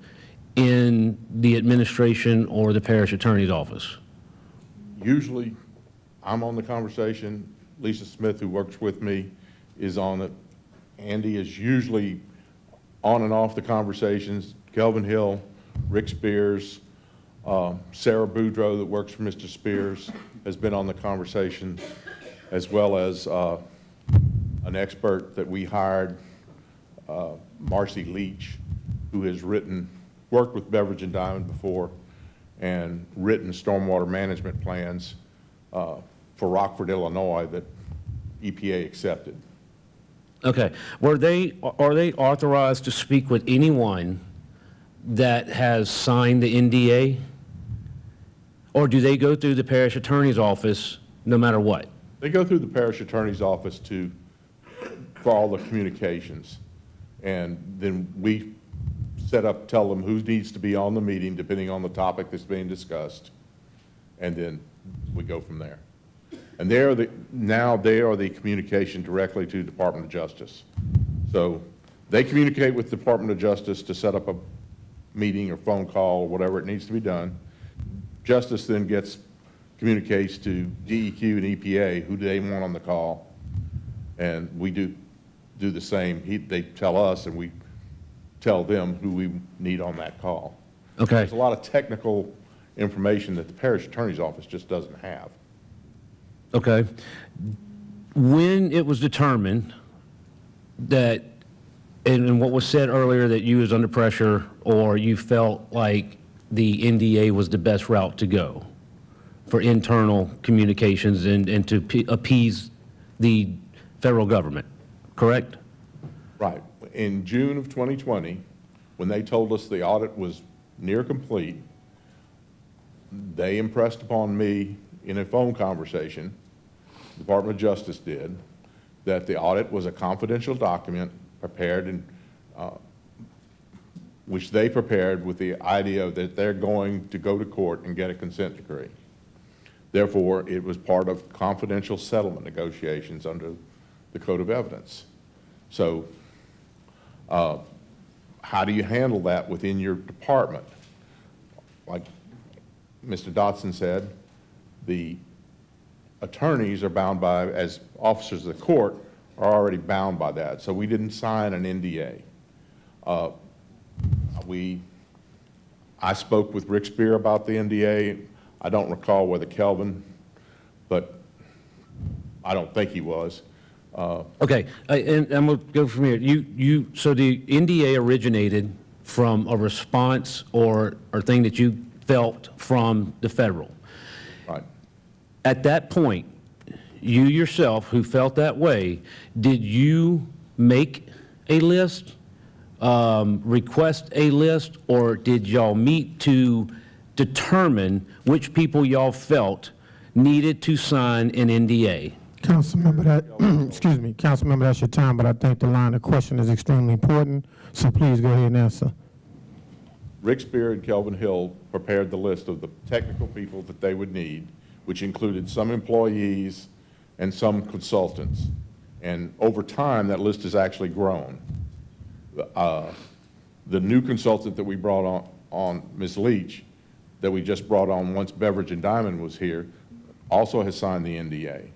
in the administration or the parish attorney's office? Usually, I'm on the conversation. Lisa Smith, who works with me, is on it. Andy is usually on and off the conversations. Kelvin Hill, Rick Spears, Sarah Boudreau, that works for Mr. Spears, has been on the conversation, as well as an expert that we hired, Marcy Leach, who has worked with Beverage and Diamond before, and written stormwater management plans for Rockford, Illinois, that EPA accepted. Okay. Are they authorized to speak with anyone that has signed the NDA? Or do they go through the parish attorney's office no matter what? They go through the parish attorney's office for all the communications. And then we tell them who needs to be on the meeting, depending on the topic that's being discussed, and then we go from there. And they are the communication directly to Department of Justice. So they communicate with the Department of Justice to set up a meeting or phone call, or whatever it needs to be done. Justice then communicates to DEQ and EPA who do they want on the call, and we do the same. They tell us, and we tell them who we need on that call. Okay. There's a lot of technical information that the parish attorney's office just doesn't have. Okay. When it was determined that, and what was said earlier, that you was under pressure or you felt like the NDA was the best route to go for internal communications and to appease the federal government, correct? Right. In June of 2020, when they told us the audit was near complete, they impressed upon me in a phone conversation, the Department of Justice did, that the audit was a confidential document prepared which they prepared with the idea that they're going to go to court and get a consent decree. Therefore, it was part of confidential settlement negotiations under the Code of Evidence. So, how do you handle that within your department? Like Mr. Dotson said, the attorneys are bound by, as officers of the court, are already bound by that. So we didn't sign an NDA. I spoke with Rick Spear about the NDA. I don't recall whether Kelvin, but I don't think he was. Okay, and I'm going to go from here. So the NDA originated from a response or thing that you felt from the federal. Right. At that point, you yourself, who felt that way, did you make a list, request a list, or did y'all meet to determine which people y'all felt needed to sign an NDA? Councilmember, Councilmember, that's your time, but I think the line of question is extremely important, so please go ahead and answer. Rick Spear and Kelvin Hill prepared the list of the technical people that they would need, which included some employees and some consultants. And over time, that list has actually grown. The new consultant that we brought on Ms. Leach, that we just brought on once Beverage and Diamond was here, also has signed the NDA.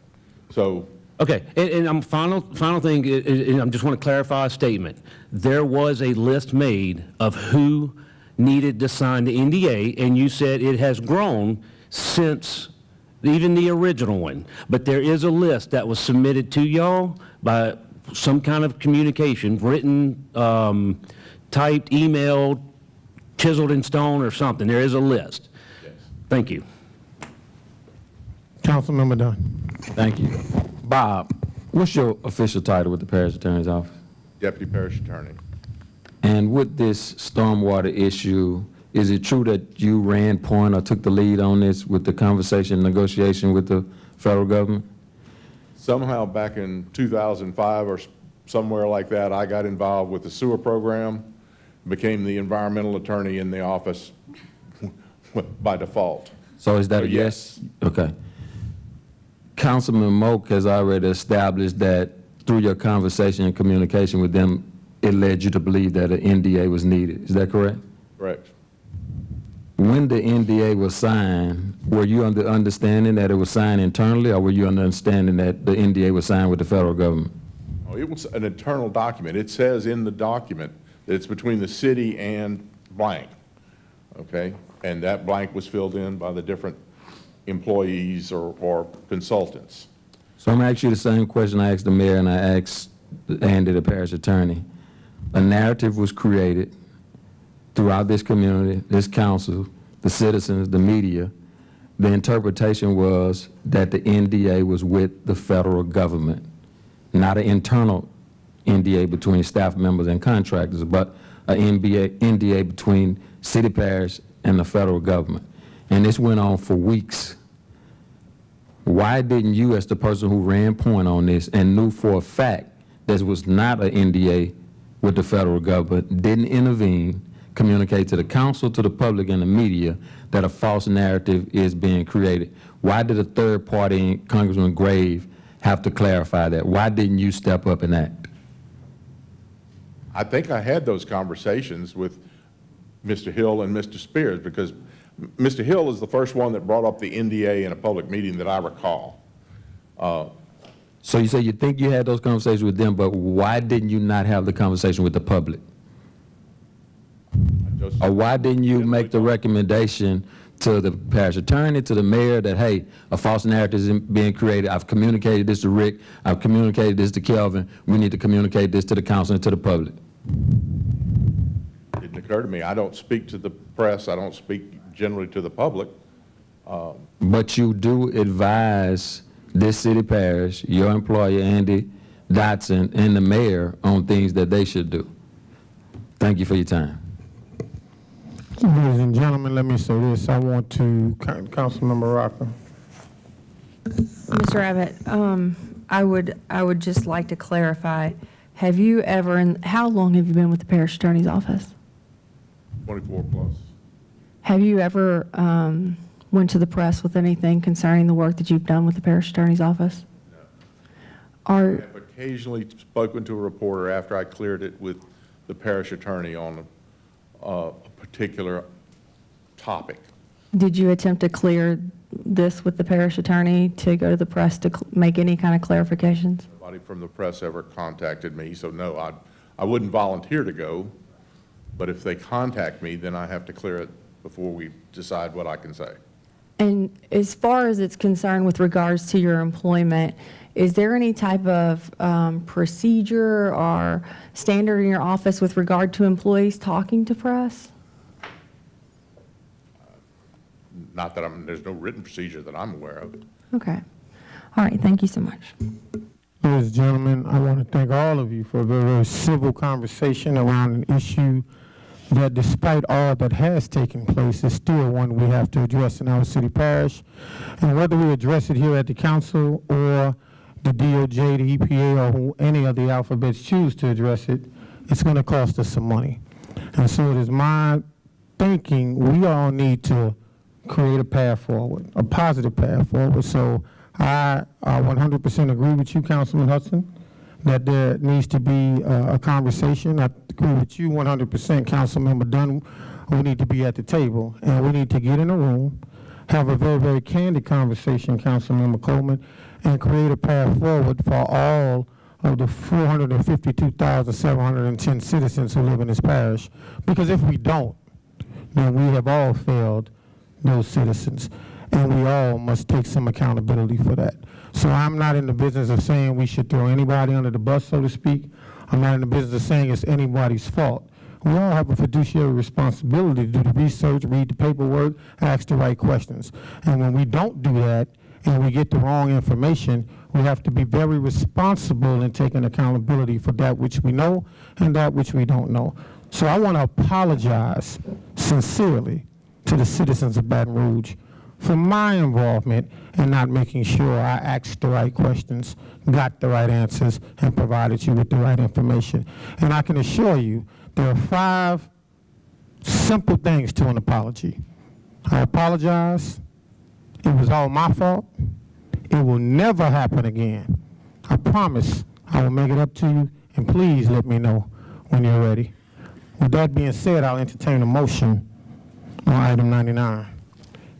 So, Okay, and final thing, I just want to clarify a statement. There was a list made of who needed to sign the NDA, and you said it has grown since even the original one. But there is a list that was submitted to y'all by some kind of communication, written, typed, emailed, chiseled in stone or something. There is a list. yes. Thank you. Councilmember Dunn. Thank you. Bob, what's your official title with the Parish Attorney's Office? Deputy Parish Attorney. And with this stormwater issue, is it true that you ran point or took the lead on this with the conversation, negotiation with the federal government? Somehow back in 2005 or somewhere like that, I got involved with the sewer program, became the environmental attorney in the office by default. So is that So a yes? Okay. Councilman Moak has already established that through your conversation and communication with them, it led you to believe that an NDA was needed. Is that correct? Correct. When the NDA was signed, were you under understanding that it was signed internally, or were you under understanding that the NDA was signed with the federal government? Oh, it was an internal document. It says in the document that it's between the city and blank, okay? And that blank was filled in by the different employees or consultants. So I'm going to ask you the same question I asked the mayor and I asked Andy, the parish attorney. A narrative was created throughout this community, this council, the citizens, the media. The interpretation was that the NDA was with the federal government, not an internal NDA between staff members and contractors, but an NDA between city parish and the federal government. And this went on for weeks. Why didn't you, as the person who ran point on this and knew for a fact this was not an NDA with the federal government, didn't intervene, communicate to the council, to the public, and the media that a false narrative is being created? Why did a third party, Congressman Grave, have to clarify that? Why didn't you step up and act? I think I had those conversations with Mr. Hill and Mr. Spears, because Mr. Hill is the first one that brought up the NDA in a public meeting that I recall. So you say you think you had those conversations with them, but why didn't you not have the conversation with the public? Or why didn't you make the recommendation to the parish attorney, to the mayor, that, hey, a false narrative is being created. I've communicated this to Rick. I've communicated this to Kelvin. We need to communicate this to the council and to the public. It didn't occur to me. I don't speak to the press. I don't speak generally to the public. But you do advise this city parish, your employer, Andy Dotson, and the mayor on things that they should do. Thank you for your time. Ladies and gentlemen, let me say this. I want to, Councilmember Rocker. Mr. Abbott, I would just like to clarify, have you ever, and how long have you been with the parish attorney's office? 24 plus. Have you ever went to the press with anything concerning the work that you've done with the parish attorney's office? I've occasionally spoken to a reporter after I cleared it with the parish attorney on a particular topic. Did you attempt to clear this with the parish attorney to go to the press to make any kind of clarifications? Nobody from the press ever contacted me, so no, I wouldn't volunteer to go, but if they contact me, then I have to clear it before we decide what I can say. And as far as it's concerned with regards to your employment, is there any type of procedure or standard in your office with regard to employees talking to press? Not that there's no written procedure that I'm aware of. Okay. All right. Thank you so much. Ladies and gentlemen, I want to thank all of you for a very, very civil conversation around an issue that, despite all that has taken place, is still one we have to address in our city parish. And whether we address it here at the council or the DOJ, the EPA, or any of the alphabets choose to address it, it's going to cost us some money. And so it is my thinking we all need to create a path forward, a positive path forward. So I 100% agree with you, Councilman Hudson, that there needs to be a conversation. I agree with you 100%, Councilmember Dunn. We need to be at the table, and we need to get in a room, have a very, very candid conversation, Councilmember Coleman, and create a path forward for all of the 452,710 citizens who live in this parish. Because if we don't, then we have all failed those citizens, and we all must take some accountability for that. So I'm not in the business of saying we should throw anybody under the bus, so to speak. I'm not in the business of saying it's anybody's fault. We all have a fiduciary responsibility to do the research, read the paperwork, ask the right questions. And when we don't do that and we get the wrong information, we have to be very responsible in taking accountability for that which we know and that which we don't know. So I want to apologize sincerely to the citizens of Baton Rouge for my involvement in not making sure I asked the right questions, got the right answers, and provided you with the right information. And I can assure you, there are 5 simple things to an apology. I apologize. It was all my fault. It will never happen again. I promise I will make it up to you, and please let me know when you're ready. With that being said, I'll entertain a motion on item 99.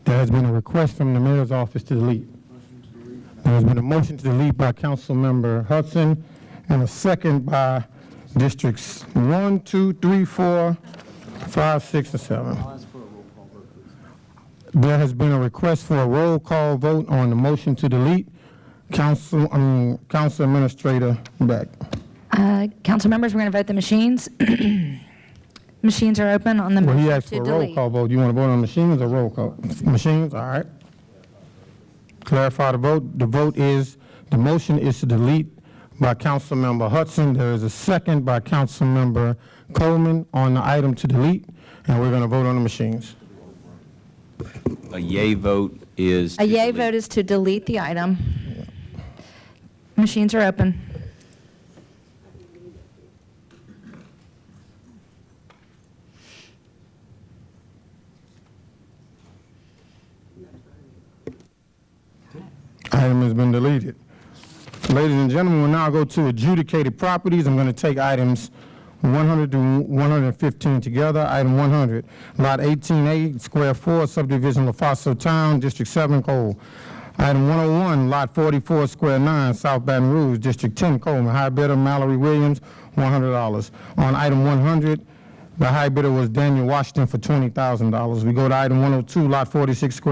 There has been a request from the mayor's office to delete. There has been a motion to delete by Councilmember Hudson and a second by Districts 1, 2, 3, 4, 5, 6, and 7. There has been a request for a roll call vote on the motion to delete. Council Administrator Beck. Council members, we're going to vote the machines. Machines are open on the Well, he motion asked to for a roll delete. call vote. You want to vote on machines or roll call? Machines, all right. Clarify the vote. The vote is, the motion is to delete by Councilmember Hudson. There is a second by Councilmember Coleman on the item to delete, and we're going to vote on the machines. A yay vote is. A yay vote is to delete the item. Machines are open. Item has been deleted. Ladies and gentlemen, we'll now go to adjudicated properties. I'm going to take items 100 to 115 together. Item 100, Lot 18A, Square 4, Subdivision LaFosso Town, District 7, Cole. Item 101, Lot 44, Square 9, South Baton Rouge, District 10, Coleman. High bidder Mallory Williams, $100. On item 100, the high bidder was Daniel Washington for $20,000. We go to item 102, Lot 46, Square